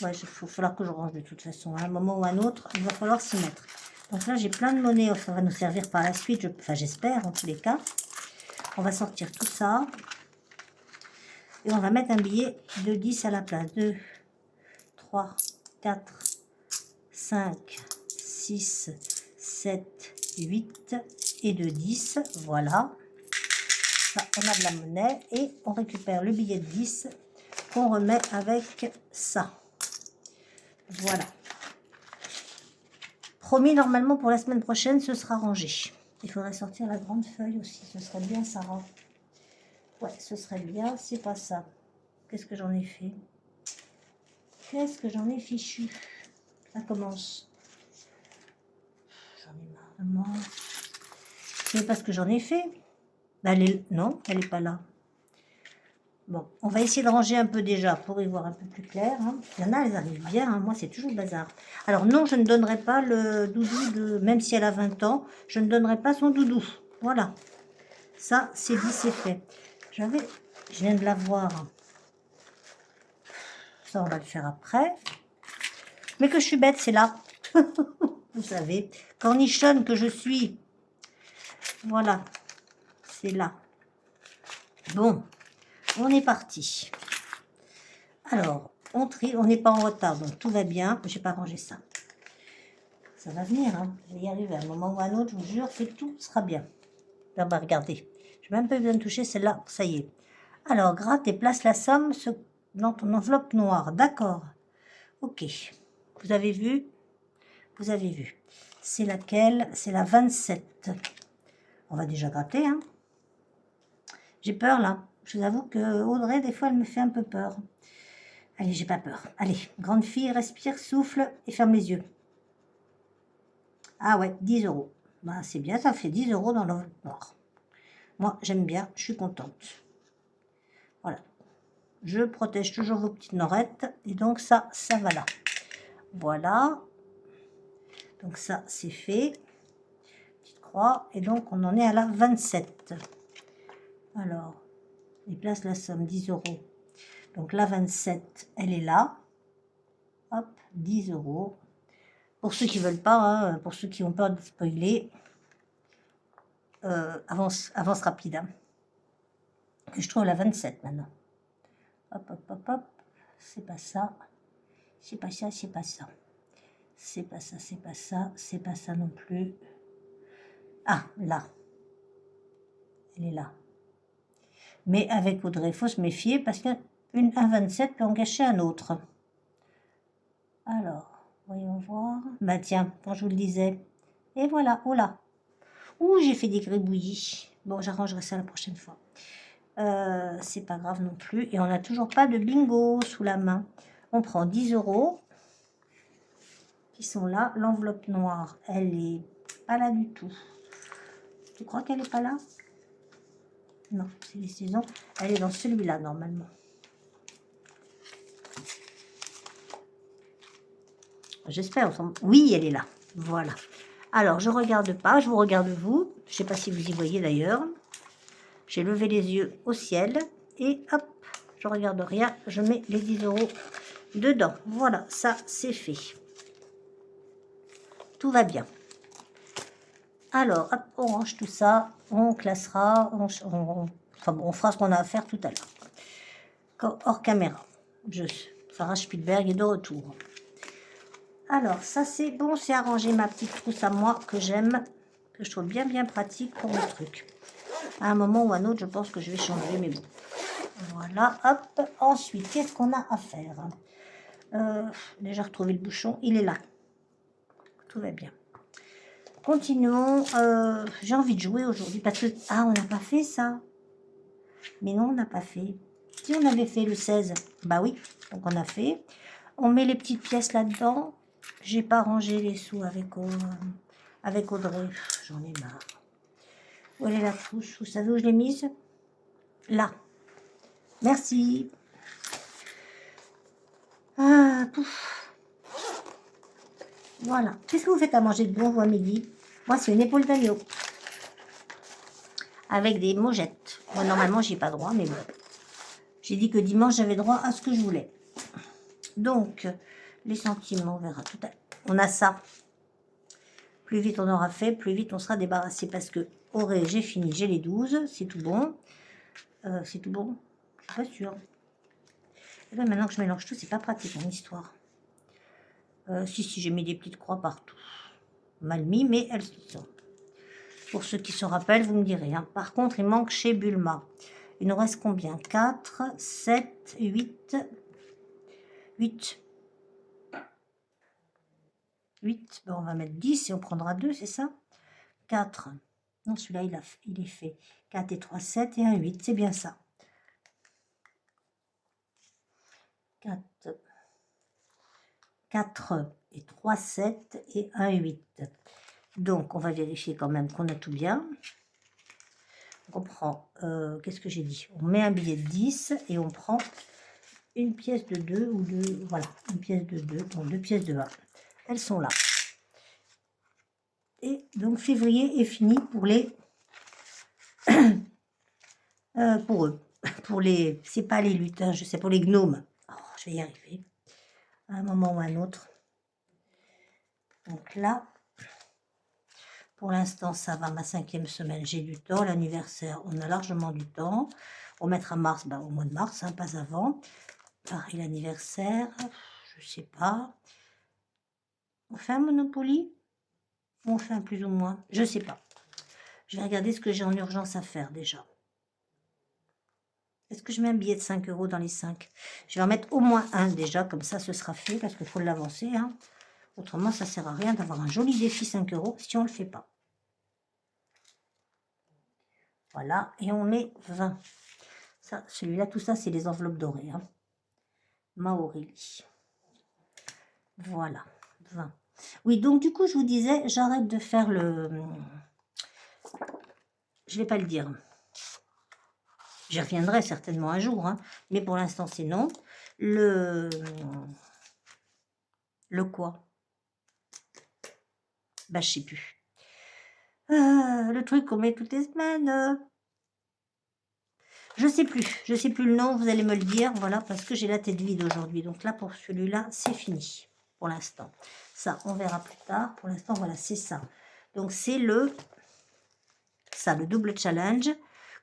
Ouais, il va falloir que je range de toute façon. À un moment ou à un autre, il va falloir s'y mettre. Donc là, j'ai plein de monnaies. Ça va nous servir par la suite. Enfin, j'espère, en tous les cas. On va sortir tout ça. Et on va mettre un billet de 10 à la place. 2, 3, 4, 5, 6, 7, 8 et de 10. Voilà. Là, on a de la monnaie et on récupère le billet de 10 qu'on remet avec ça. Voilà. Promis, normalement, pour la semaine prochaine, ce sera rangé. Il faudrait sortir la grande feuille aussi. Ce serait bien, Sarah. Ouais, ce serait bien. C'est pas ça. Qu'est-ce que j'en ai fait? Qu'est-ce que j'en ai fichu? Ça commence. J'en ai marre de moi. C'est parce que j'en ai fait. Bah, non, elle n'est pas là. Bon, on va essayer de ranger un peu déjà pour y voir un peu plus clair. Hein. Il y en a, elles arrivent bien. Hein. Moi, c'est toujours le bazar. Alors non, je ne donnerai pas le doudou de... Même si elle a 20 ans, je ne donnerai pas son doudou. Voilà. Ça, c'est dit, c'est fait. Je viens de la voir. Ça, on va le faire après. Mais que je suis bête, c'est là. Vous savez, cornichonne que je suis. Voilà, c'est là. Bon, on est parti. Alors, on trie, on n'est pas en retard, donc tout va bien. Je n'ai pas rangé ça. Ça va venir, hein. Je vais y arriver à un moment ou à un autre, je vous jure que tout sera bien. Là, bah, regardez, je n'ai même pas besoin de toucher celle-là, ça y est. Alors, gratte et place la somme dans ton enveloppe noire, d'accord. Ok, vous avez vu? Vous avez vu. C'est laquelle? C'est la 27. On va déjà gratter, hein. J'ai peur, là. Je vous avoue que Audrey, des fois, elle me fait un peu peur. Allez, j'ai pas peur. Allez, grande fille, respire, souffle et ferme les yeux. Ah ouais, 10 euros. Bah, c'est bien, ça fait 10 euros dans l'enveloppe noire. Moi, j'aime bien, je suis contente. Voilà. Je protège toujours vos petites norettes. Et donc, ça va là. Voilà. Donc, ça, c'est fait. Petite croix. Et donc, on en est à la 27. Alors, il place la somme, 10 euros. Donc, la 27, elle est là. Hop, 10 euros. Pour ceux qui ne veulent pas, hein, pour ceux qui ont peur de spoiler, avance rapide. Hein. Que je trouve la 27 maintenant. Hop, hop, hop, hop. C'est pas ça. C'est pas ça, c'est pas ça. C'est pas ça, c'est pas ça. C'est pas ça non plus. Ah, là. Elle est là. Mais avec Audrey, il faut se méfier parce qu'un 27 peut en gâcher un autre. Alors, voyons voir. Bah tiens, quand je vous le disais. Et voilà, oh là. Ouh, j'ai fait des gribouillis. Bon, j'arrangerai ça la prochaine fois. C'est pas grave non plus. Et on n'a toujours pas de bingo sous la main. On prend 10 euros qui sont là. L'enveloppe noire, elle est pas là du tout. Tu crois qu'elle est pas là? Non, c'est les saisons. Elle est dans celui-là normalement. J'espère. Oui, elle est là. Voilà. Alors, je regarde pas. Je vous regarde vous. Je sais pas si vous y voyez d'ailleurs. J'ai levé les yeux au ciel. Et hop, je regarde rien. Je mets les 10 euros dedans. Voilà, ça, c'est fait. Tout va bien. Alors, hop, on range tout ça. On classera. Enfin bon, on fera ce qu'on a à faire tout à l'heure. Hors caméra. Sarah Spielberg est de retour. Alors, ça c'est bon, c'est arrangé ma petite trousse à moi que j'aime, que je trouve bien pratique pour mes trucs. À un moment ou à un autre, je pense que je vais changer, mais bon. Voilà, hop. Ensuite, qu'est-ce qu'on a à faire? Déjà retrouvé le bouchon, il est là. Tout va bien. Continuons. J'ai envie de jouer aujourd'hui parce que... Ah, on n'a pas fait ça. Mais non, on n'a pas fait. Si on avait fait le 16, bah oui, donc on a fait. On met les petites pièces là-dedans. J'ai pas rangé les sous avec Audrey. J'en ai marre. Où est la trousse? Vous savez où je l'ai mise? Là. Merci. Ah, pouf. Voilà. Qu'est-ce que vous faites à manger de bon, vous, à midi? Moi, c'est une épaule d'agneau. Avec des mojettes. Moi, normalement, j'ai pas droit, mais bon. J'ai dit que dimanche, j'avais droit à ce que je voulais. Donc, les centimes, on verra tout à l'heure. On a ça. Plus vite on aura fait, plus vite on sera débarrassé. Parce que, j'ai fini, j'ai les 12, c'est tout bon. C'est tout bon? Je suis pas sûre. Et bien, maintenant que je mélange tout, c'est pas pratique en histoire. Si, j'ai mis des petites croix partout. Mal mis, mais elles sont. Pour ceux qui se rappellent, vous me direz. Hein. Par contre, il manque chez Bulma. Il nous reste combien? 4, 7, 8. 8. 8. Ben, on va mettre 10 et on prendra 2, c'est ça? 4. Non, celui-là, il est fait. 4 et 3, 7 et 1, 8. C'est bien ça. 4 et 3, 7 et 1, 8. Donc, on va vérifier quand même qu'on a tout bien. On prend, qu'est-ce que j'ai dit? On met un billet de 10 et on prend une pièce de 2 ou deux, voilà, une pièce de 2, donc 2 pièces de 1. Elles sont là. Et donc, février est fini pour les... pour eux. Pour les... C'est pas les lutins, je sais, pour les gnomes. Oh, je vais y arriver. À un moment ou à un autre. Donc là, pour l'instant, ça va, ma 5e semaine, j'ai du temps. L'anniversaire, on a largement du temps. On mettra mars, au mois de mars, hein, pas avant. Pareil, l'anniversaire, je sais pas. On fait un Monopoly? Ou on fait un plus ou moins? Je sais pas. Je vais regarder ce que j'ai en urgence à faire déjà. Est-ce que je mets un billet de 5 € dans les 5? Je vais en mettre au moins un déjà, comme ça ce sera fait, parce qu'il faut l'avancer. Hein. Autrement, ça sert à rien d'avoir un joli défi 5 € si on ne le fait pas. Voilà, et on met 20. Ça, celui-là, tout ça, c'est les enveloppes dorées. Hein. Maaurélie. Voilà, 20. Oui, donc du coup, je vous disais, j'arrête de faire le... Je vais pas le dire. J'y reviendrai certainement un jour, hein, mais pour l'instant, c'est non. Le quoi? Bah, je sais plus. Le truc qu'on met toutes les semaines. Je sais plus le nom, vous allez me le dire, voilà, parce que j'ai la tête vide aujourd'hui. Donc là, pour celui-là, c'est fini, pour l'instant. Ça, on verra plus tard. Pour l'instant, voilà, c'est ça. Donc, c'est le double challenge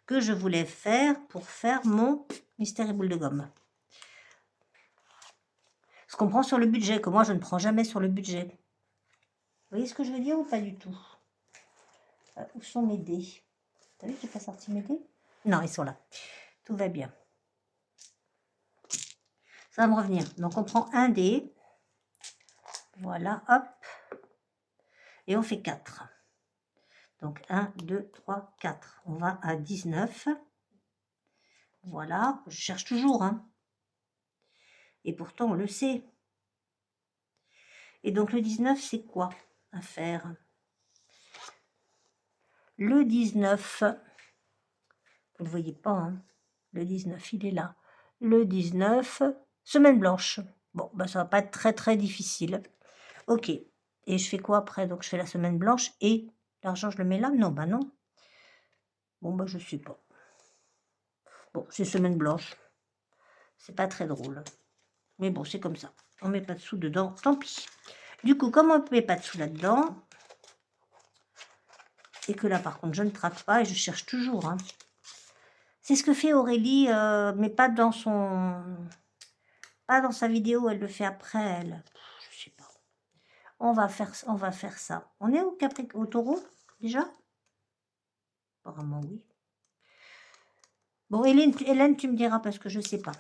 que je voulais faire pour faire mon mystère et boule de gomme. Ce qu'on prend sur le budget, que moi, je ne prends jamais sur le budget. Vous voyez ce que je veux dire ou pas du tout? Où sont mes dés? T'as vu que j'ai pas sorti mes dés? Non, ils sont là. Tout va bien. Ça va me revenir. Donc, on prend un dé. Voilà, hop. Et on fait 4. Donc, 1, 2, 3, 4. On va à 19. Voilà, je cherche toujours. Hein. Et pourtant, on le sait. Et donc, le 19, c'est quoi à faire? Le 19, vous ne le voyez pas, hein. Le 19, il est là. Le 19, semaine blanche. Bon, bah, ça va pas être très, très difficile. Ok. Et je fais quoi après? Donc, je fais la semaine blanche et l'argent, je le mets là? Non, bah non. Bon, bah, je sais pas. Bon, c'est semaine blanche. C'est pas très drôle. Mais bon, c'est comme ça. On met pas de sous dedans, tant pis. Du coup, comme on ne met pas de sous là-dedans, et que là, par contre, je ne traque pas et je cherche toujours. Hein. C'est ce que fait Aurélie, mais pas dans sa vidéo. Elle le fait après, elle. Je sais pas. On va faire ça. On est au taureau, déjà? Apparemment, oui. Bon, Hélène, tu me diras parce que je sais pas.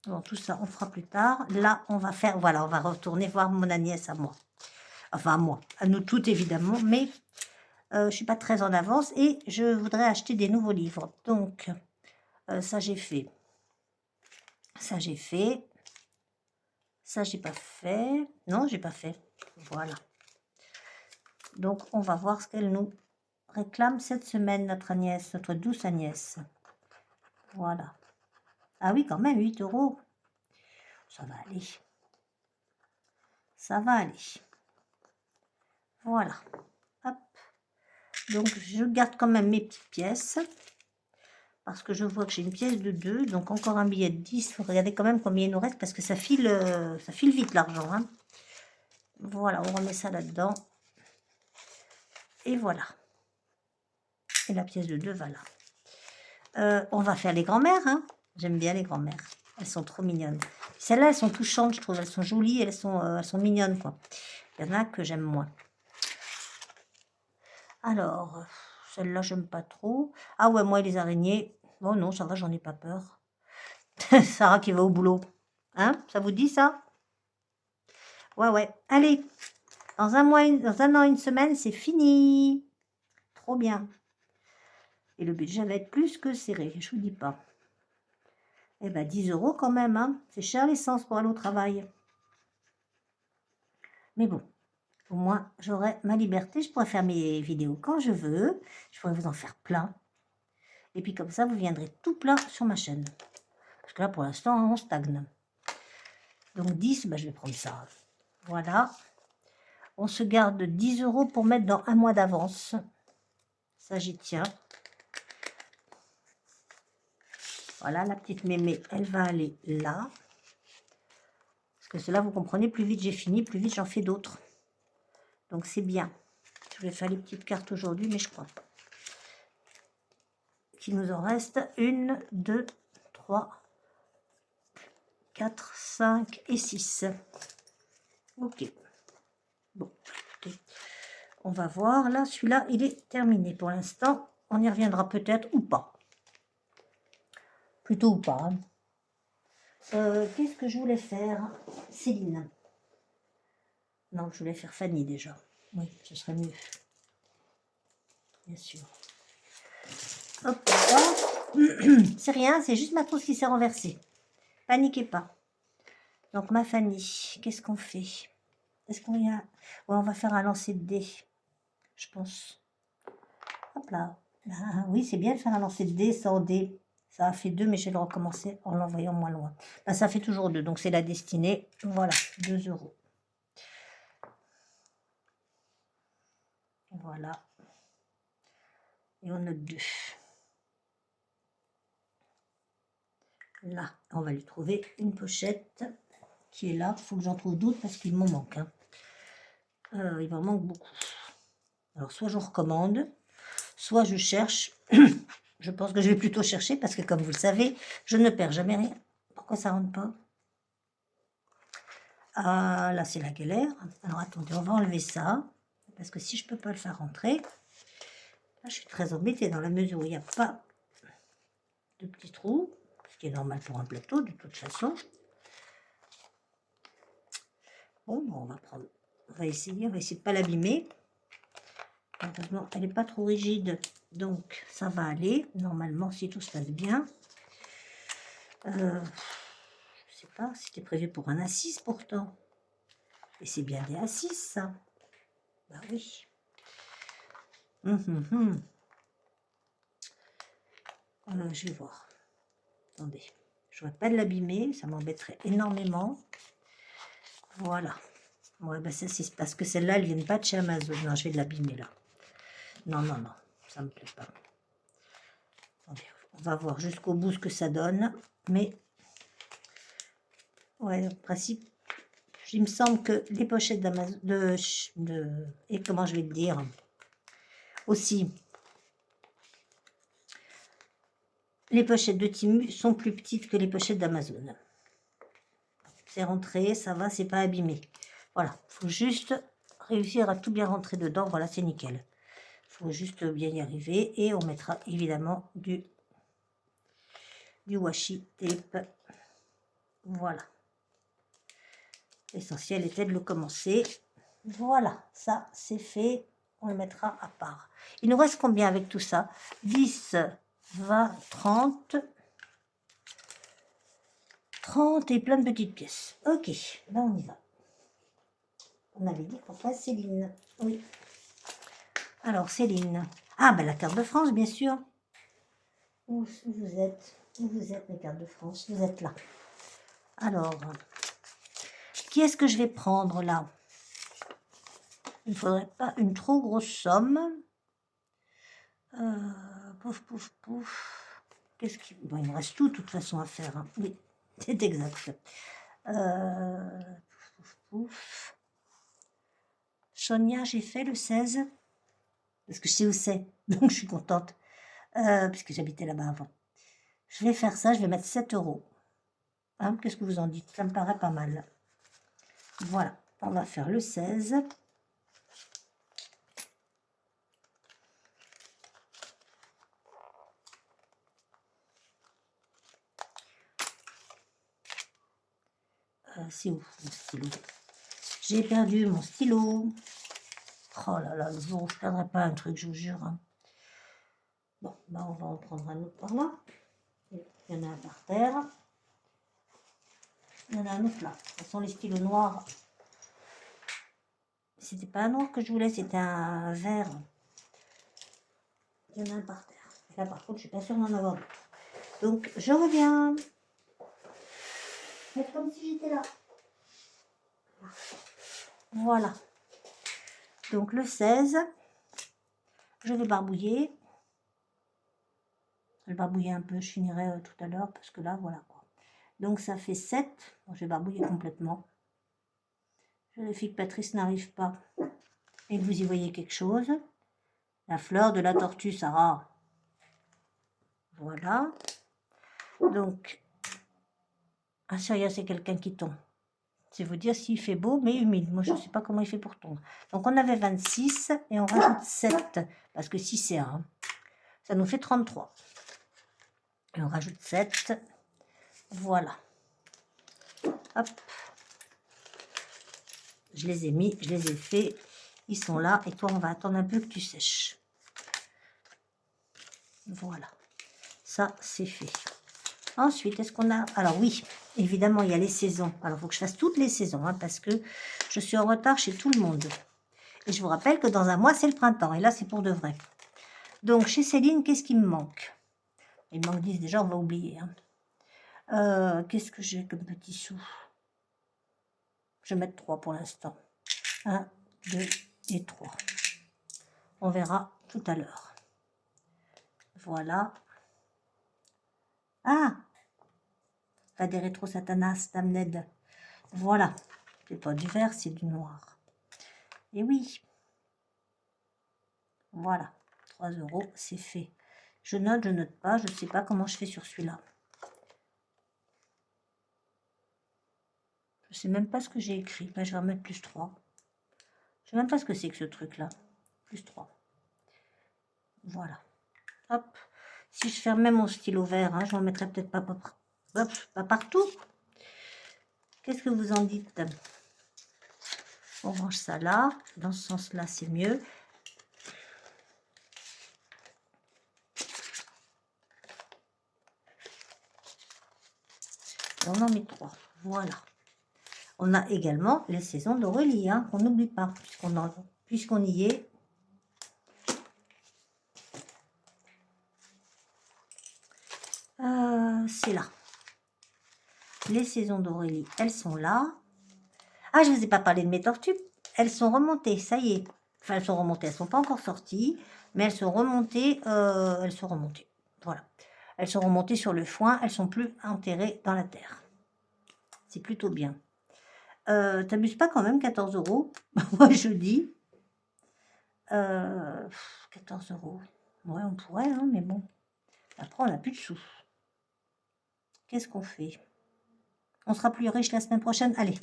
Bon, tout ça, on fera plus tard. Là, on va faire... Voilà, on va retourner voir mon Agnès à moi. Enfin, à moi. À nous toutes, évidemment. Mais je ne suis pas très en avance. Et je voudrais acheter des nouveaux livres. Donc, ça, j'ai fait. Ça, j'ai fait. Ça, j'ai pas fait. Non, j'ai pas fait. Voilà. Donc, on va voir ce qu'elle nous réclame cette semaine, notre Agnès, notre douce Agnès. Voilà. Ah oui, quand même, 8 €. Ça va aller. Ça va aller. Voilà. Hop. Donc, je garde quand même mes petites pièces. Parce que je vois que j'ai une pièce de 2. Donc, encore un billet de 10. Il faut regarder quand même combien il nous reste. Parce que ça file vite l'argent. Hein. Voilà, on remet ça là-dedans. Et voilà. Et la pièce de 2 va là. On va faire les grand-mères. Hein. J'aime bien les grand-mères. Elles sont trop mignonnes. Celles-là, elles sont touchantes, je trouve. Elles sont jolies, elles sont mignonnes, quoi. Il y en a que j'aime moins. Alors, celle-là, j'aime pas trop. Ah ouais, moi, les araignées. Oh non, ça va, j'en ai pas peur. Sarah qui va au boulot. Hein? Ça vous dit, ça? Ouais, ouais. Allez, dans un mois, dans un an, une semaine, c'est fini. Trop bien. Et le budget va être plus que serré, je vous dis pas. Eh ben, 10 € quand même, hein. C'est cher l'essence pour aller au travail. Mais bon, au moins, j'aurai ma liberté. Je pourrai faire mes vidéos quand je veux. Je pourrai vous en faire plein. Et puis comme ça, vous viendrez tout plein sur ma chaîne. Parce que là, pour l'instant, on stagne. Donc 10, ben, je vais prendre ça. Voilà. On se garde 10 € pour mettre dans un mois d'avance. Ça, j'y tiens. Voilà, la petite mémé, elle va aller là. Parce que cela, vous comprenez, plus vite j'ai fini, plus vite j'en fais d'autres. Donc c'est bien. Je vais faire les petites cartes aujourd'hui, mais je crois pas. Qu'il nous en reste 1, 2, 3, 4, 5 et 6. Ok. Bon, écoutez, on va voir. Là, celui-là, il est terminé pour l'instant. On y reviendra peut-être ou pas. Plutôt ou pas. Hein. Qu'est-ce que je voulais faire? Céline. Non, je voulais faire Fanny déjà. Oui, ce serait mieux. Bien sûr. Hop là. C'est rien, c'est juste ma trousse qui s'est renversée. Paniquez pas. Donc ma Fanny, qu'est-ce qu'on fait? Est-ce qu'on y a... Ouais, on va faire un lancer de dés, je pense. Hop là. Ah, oui, c'est bien de faire un lancer de dés sans dés. Ça a fait 2, mais je vais le recommencer en l'envoyant moins loin. Là, ça fait toujours 2, donc c'est la destinée. Voilà, 2 €. Voilà. Et on note 2. Là, on va lui trouver une pochette qui est là. Il faut que j'en trouve d'autres parce qu'il m'en manque. Hein. Il m'en manque beaucoup. Alors, soit je recommande, soit je cherche. Je pense que je vais plutôt chercher parce que, comme vous le savez, je ne perds jamais rien. Pourquoi ça rentre pas? Ah, là, c'est la galère. Alors, attendez, on va enlever ça. Parce que si je ne peux pas le faire rentrer, là, je suis très embêtée dans la mesure où il n'y a pas de petits trous. Ce qui est normal pour un plateau, de toute façon. Bon, on va prendre... on va essayer de ne pas l'abîmer. Heureusement, elle n'est pas trop rigide, donc ça va aller. Normalement, si tout se passe bien. Je ne sais pas, c'était prévu pour un A6 pourtant. Et c'est bien des A6, ça. Bah oui. Je vais voir. Attendez. Je ne voudrais pas de l'abîmer, ça m'embêterait énormément. Voilà. Ouais, bah ça, c'est parce que celle-là, elles ne viennent pas de chez Amazon. Non, je vais l'abîmer là. Non, non, non. Ça ne me plaît pas. Attendez, on va voir jusqu'au bout ce que ça donne. Mais, ouais, en principe, il me semble que les pochettes d'Amazon... et comment je vais te dire? Aussi... les pochettes de Temu sont plus petites que les pochettes d'Amazon. C'est rentré, ça va, c'est pas abîmé. Voilà, il faut juste réussir à tout bien rentrer dedans. Voilà, c'est nickel. Il faut juste bien y arriver. Et on mettra évidemment du washi tape. Voilà. L'essentiel était de le commencer. Voilà, ça c'est fait. On le mettra à part. Il nous reste combien avec tout ça? 10, 20, 30... 30 et plein de petites pièces. Ok, là on y va. On avait dit pourquoi Céline. Oui. Alors Céline. Ah ben la carte de France, bien sûr. Où vous êtes? Où vous êtes, les cartes de France? Vous êtes là. Alors, qui est-ce que je vais prendre là? Il ne faudrait pas une trop grosse somme. Pouf, pouf, pouf. Qu'est-ce qui... Bon, il me reste tout de toute façon à faire. Hein. Oui, c'est exact. Pouf, pouf, pouf. Sonia, j'ai fait le 16. Parce que je sais où c'est. Donc, je suis contente. Puisque j'habitais là-bas avant. Je vais faire ça. Je vais mettre 7 €. Hein, qu'est-ce que vous en dites? Ça me paraît pas mal. Voilà. On va faire le 16. C'est où mon stylo? J'ai perdu mon stylo. Oh là là, le jour où je ne perdrai pas un truc, je vous jure. Hein. Bon, bah on va en prendre un autre par là. Il y en a un par terre. Il y en a un autre là. Ce sont les stylos noirs. C'était pas un noir que je voulais, c'était un vert. Il y en a un par terre. Et là, par contre, je suis pas sûre d'en avoir d'autres. Donc, je reviens. Faites comme si j'étais là. Voilà. Donc, le 16, je vais barbouiller. Je vais barbouiller un peu, je finirai tout à l'heure, parce que là, voilà quoi. Donc, ça fait 7. Bon, je vais barbouiller complètement. Je vérifie que Patrice n'arrive pas et que vous y voyez quelque chose. La fleur de la tortue, Sarah. Voilà. Donc, ah sérieux, c'est quelqu'un qui tombe. C'est vous dire s'il fait beau, mais humide. Moi, je ne sais pas comment il fait pour tomber. Donc, on avait 26 et on rajoute 7. Parce que 6 c'est 1. Ça nous fait 33. Et on rajoute 7. Voilà. Hop. Je les ai mis, je les ai faits. Ils sont là. Et toi, on va attendre un peu que tu sèches. Voilà. Ça, c'est fait. Ensuite, est-ce qu'on a... Alors oui, évidemment, il y a les saisons. Alors, il faut que je fasse toutes les saisons, hein, parce que je suis en retard chez tout le monde. Et je vous rappelle que dans un mois, c'est le printemps. Et là, c'est pour de vrai. Donc, chez Céline, qu'est-ce qui me manque? Il me manque 10, déjà, on va oublier. Hein. Qu'est-ce que j'ai comme petits sous? Je vais mettre 3 pour l'instant. 1, 2 et 3. On verra tout à l'heure. Voilà. Ah! Pas des rétro Satanas, Damned. Voilà. C'est pas du vert, c'est du noir. Et oui. Voilà. 3 €, c'est fait. Je note pas. Je ne sais pas comment je fais sur celui-là. Je ne sais même pas ce que j'ai écrit. Ben, je vais remettre plus 3. Je ne sais même pas ce que c'est que ce truc-là. Plus 3. Voilà. Hop. Si je fermais mon stylo vert, hein, je n'en mettrais peut-être pas, pas partout. Qu'est-ce que vous en dites? On range ça là. Dans ce sens-là, c'est mieux. Et on en met 3. Voilà. On a également les saisons d'Aurélie, hein, qu'on n'oublie pas, puisqu'on y est. C'est là. Les saisons d'Aurélie, elles sont là. Ah, je ne vous ai pas parlé de mes tortues. Elles sont remontées, ça y est. Enfin, elles sont remontées, elles ne sont pas encore sorties, mais elles sont remontées. Voilà. Elles sont remontées sur le foin, elles sont plus enterrées dans la terre. C'est plutôt bien. T'abuses pas quand même, 14 €. Moi, je dis. 14 €. Ouais, on pourrait, hein, mais bon. Après, on n'a plus de sous. Qu'est-ce qu'on fait? On sera plus riche la semaine prochaine. Allez,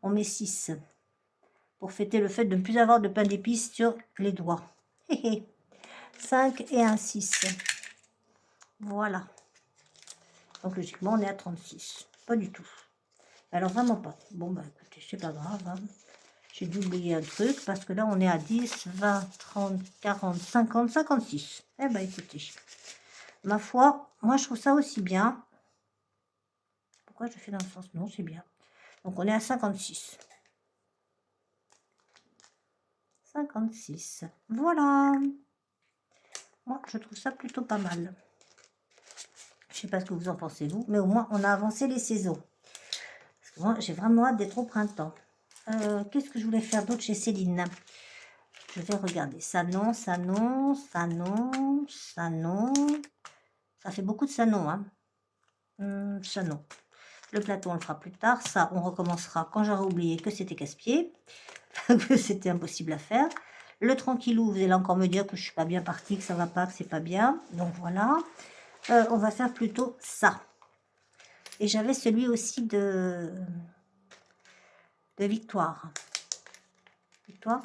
on met 6. Pour fêter le fait de ne plus avoir de pain d'épices sur les doigts. 5 et un 6. Voilà. Donc, logiquement, on est à 36. Pas du tout. Alors, vraiment pas. Bon, bah, écoutez, c'est pas grave. Hein. J'ai dû oublier un truc parce que là, on est à 10, 20, 30, 40, 50, 56. Eh ben, écoutez. Ma foi, moi, je trouve ça aussi bien. Pourquoi je fais dans le sens? Non, c'est bien. Donc, on est à 56. 56. Voilà. Moi, je trouve ça plutôt pas mal. Je sais pas ce que vous en pensez, vous. Mais au moins, on a avancé les saisons. Parce que moi, j'ai vraiment hâte d'être au printemps. Qu'est-ce que je voulais faire d'autre chez Céline? Je vais regarder. Ça non, ça non, ça non, ça non. Ça fait beaucoup de ça non, hein. Ça non. Le plateau, on le fera plus tard. Ça, on recommencera quand j'aurai oublié que c'était casse-pied. Que c'était impossible à faire. Le tranquillou, vous allez encore me dire que je suis pas bien partie, que ça va pas, que c'est pas bien. Donc voilà. On va faire plutôt ça. Et j'avais celui aussi de Victoire. Victoire?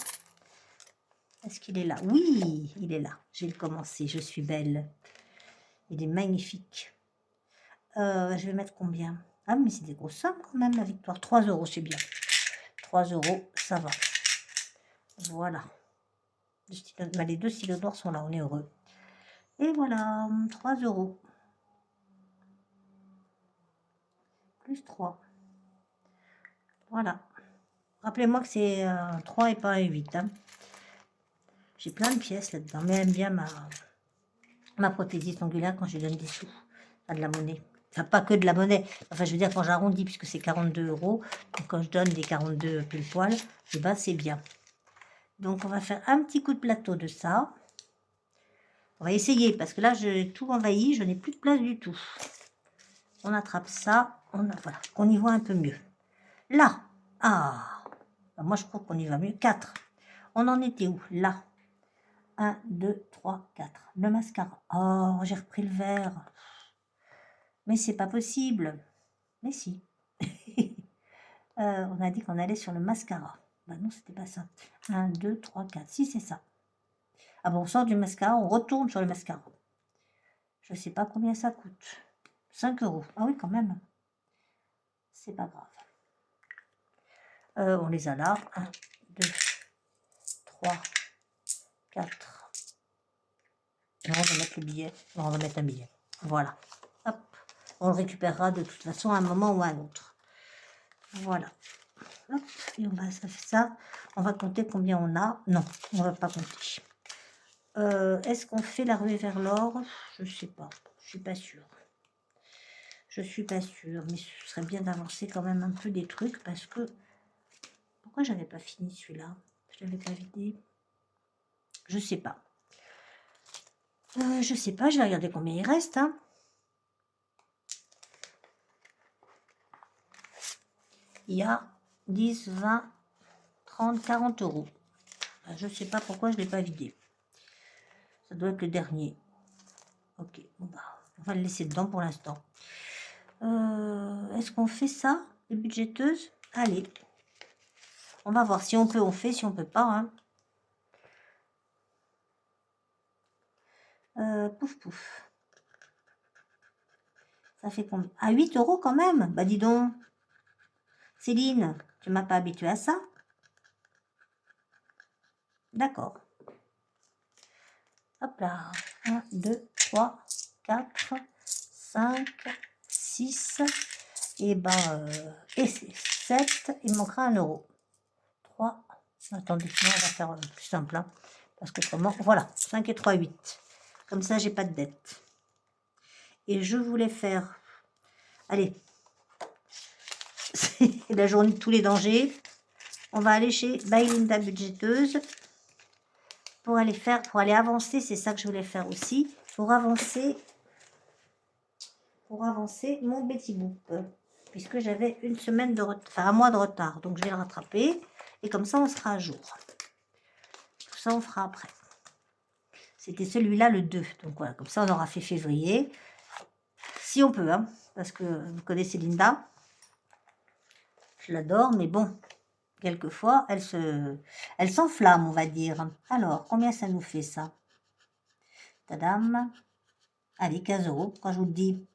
Est-ce qu'il est là? Oui, il est là. Je vais le commencer. Je suis belle. Il est magnifique. Je vais mettre combien? Ah, mais c'est des grosses sommes quand même, la Victoire. 3 €, c'est bien. 3 €, ça va. Voilà. Les 2 stylos d'or sont là, on est heureux. Et voilà, 3 €. Plus 3. Voilà. Rappelez-moi que c'est 3 et pas un 8. Hein. J'ai plein de pièces là-dedans, mais elle aime bien ma prothésiste angulaire quand je lui donne des sous. Enfin, de la monnaie. Enfin, pas que de la monnaie. Enfin, je veux dire, quand j'arrondis, puisque c'est 42 €, donc quand je donne des 42 pile poil, et ben c'est bien. Donc, on va faire un petit coup de plateau de ça. On va essayer, parce que là, j'ai tout envahi, je n'ai plus de place du tout. On attrape ça, voilà, qu'on y voit un peu mieux. Là, ah, ben moi je trouve qu'on y va mieux. 4. On en était où? Là. 1, 2, 3, 4. Le mascara. Oh, j'ai repris le vert. Mais c'est pas possible. Mais si. On a dit qu'on allait sur le mascara. Bah non, c'était pas ça. 1, 2, 3, 4. Si, c'est ça. Ah bon, on sort du mascara, on retourne sur le mascara. Je sais pas combien ça coûte. 5 euros. Ah oui, quand même. C'est pas grave. On les a là. 1, 2, 3, 4. Non, on va mettre le billet. Non, on va mettre un billet. Voilà. Hop. On le récupérera de toute façon à un moment ou à un autre. Voilà. Hop. Et on va, ça fait ça. On va compter combien on a. Non, on va pas compter. Est-ce qu'on fait la ruée vers l'or? Je sais pas. Je suis pas sûre. Je suis pas sûre. Mais ce serait bien d'avancer quand même un peu des trucs parce que... Pourquoi j'avais pas fini celui-là? Je l'avais pas vidé. Je sais pas. Je sais pas. Je vais regarder combien il reste. Hein. Il y a 10, 20, 30, 40 euros. Je sais pas pourquoi je l'ai pas vidé. Ça doit être le dernier. Ok. Bon bah, on va le laisser dedans pour l'instant. Est-ce qu'on fait ça, les budgéteuses? Allez. On va voir si on peut, on fait, si on peut pas. Hein. Pouf pouf. Ça fait combien? À 8 euros quand même. Bah dis donc. Céline, tu m'as pas habitué à ça? D'accord. Hop là. 1, 2, 3, 4, 5, 6. Et ben, et 7. Il manquera 1 euro. 3. Attendez, sinon on va faire plus simple. Hein, parce que comment? Voilà. 5 et 3, 8. Comme ça, j'ai pas de dette. Et je voulais faire... Allez. C'est la journée de tous les dangers. On va aller chez Bailinda Budgéteuse pour aller avancer. C'est ça que je voulais faire aussi. Pour avancer mon Betty Boop. Puisque j'avais une semaine de retard, enfin un mois de retard. Donc je vais le rattraper. Et comme ça, on sera à jour. Tout ça, on fera après. C'était celui-là le 2. Donc voilà, comme ça, on aura fait février. Si on peut, hein. Parce que vous connaissez Linda. Je l'adore, mais bon, quelquefois, elle s'enflamme, on va dire. Alors, combien ça nous fait, ça? Tadam. Allez, 15 euros, quand je vous le dis.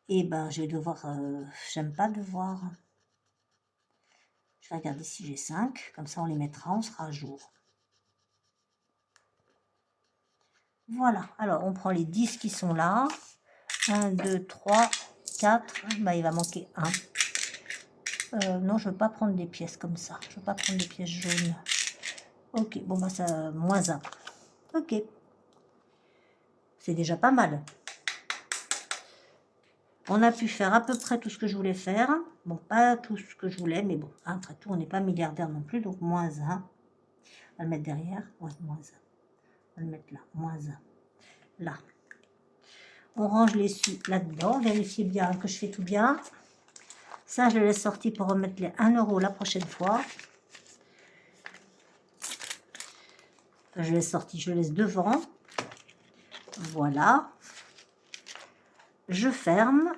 Eh ben, je vais devoir... j'aime pas devoir... Je vais regarder si j'ai 5. Comme ça, on les mettra, on sera à jour. Voilà. Alors, on prend les 10 qui sont là. 1, 2, 3, 4. Bah, il va manquer 1. Non, je ne veux pas prendre des pièces comme ça. Je ne veux pas prendre des pièces jaunes. Ok, bon, bah, ça... moins 1. Ok. C'est déjà pas mal. On a pu faire à peu près tout ce que je voulais faire. Bon, pas tout ce que je voulais, mais bon, après tout, on n'est pas milliardaire non plus, donc moins 1. On va le mettre derrière. Ouais, moins 1. On va le mettre là, moins 1. Là. On range les sous là-dedans. Vérifiez bien que je fais tout bien. Ça, je le laisse sortir pour remettre les 1 euro la prochaine fois. Enfin, je laisse sortir, je laisse devant. Voilà. Je ferme.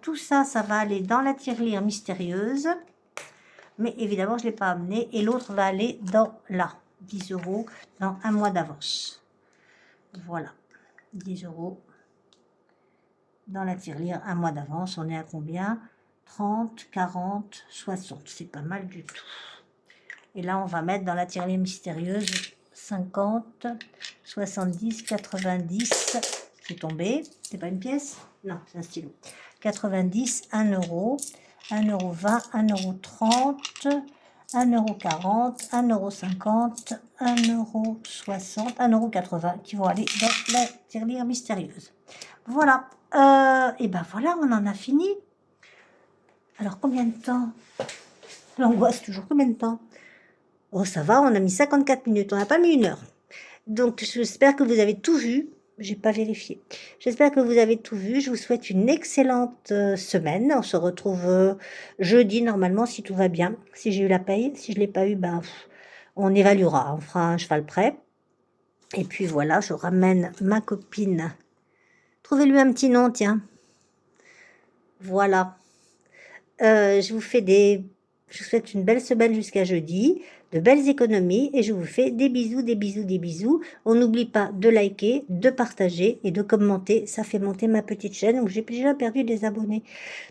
Tout ça, ça va aller dans la tirelire mystérieuse. Mais évidemment, je ne l'ai pas amené. Et l'autre va aller dans là. 10 euros dans un mois d'avance. Voilà. 10 euros dans la tirelire, un mois d'avance. On est à combien? 30, 40, 60. C'est pas mal du tout. Et là, on va mettre dans la tirelire mystérieuse 50, 70, 90. C'est tombé. C'est pas une pièce? Non, c'est un stylo. 90, 1 euro, 1 euro 20, 1 euro 30, 1 euro 40, 1 euro 50, 1 euro 60, 1 euro 80 qui vont aller dans la tirelire mystérieuse. Voilà. Et ben voilà, on en a fini. Alors, combien de temps? L'angoisse, toujours combien de temps? Oh, ça va, on a mis 54 minutes, on n'a pas mis 1 heure. Donc, j'espère que vous avez tout vu. J'ai pas vérifié. J'espère que vous avez tout vu. Je vous souhaite une excellente semaine. On se retrouve jeudi, normalement, si tout va bien. Si j'ai eu la paye. Si je l'ai pas eu, ben, On évaluera, on fera un cheval prêt. Et puis voilà, je ramène ma copine. Trouvez-lui un petit nom, tiens. Voilà. Je vous souhaite une belle semaine jusqu'à jeudi, de belles économies et je vous fais des bisous, des bisous, des bisous. On n'oublie pas de liker, de partager et de commenter. Ça fait monter ma petite chaîne où j'ai déjà perdu des abonnés.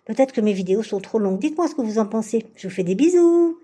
Peut-être que mes vidéos sont trop longues. Dites-moi ce que vous en pensez. Je vous fais des bisous.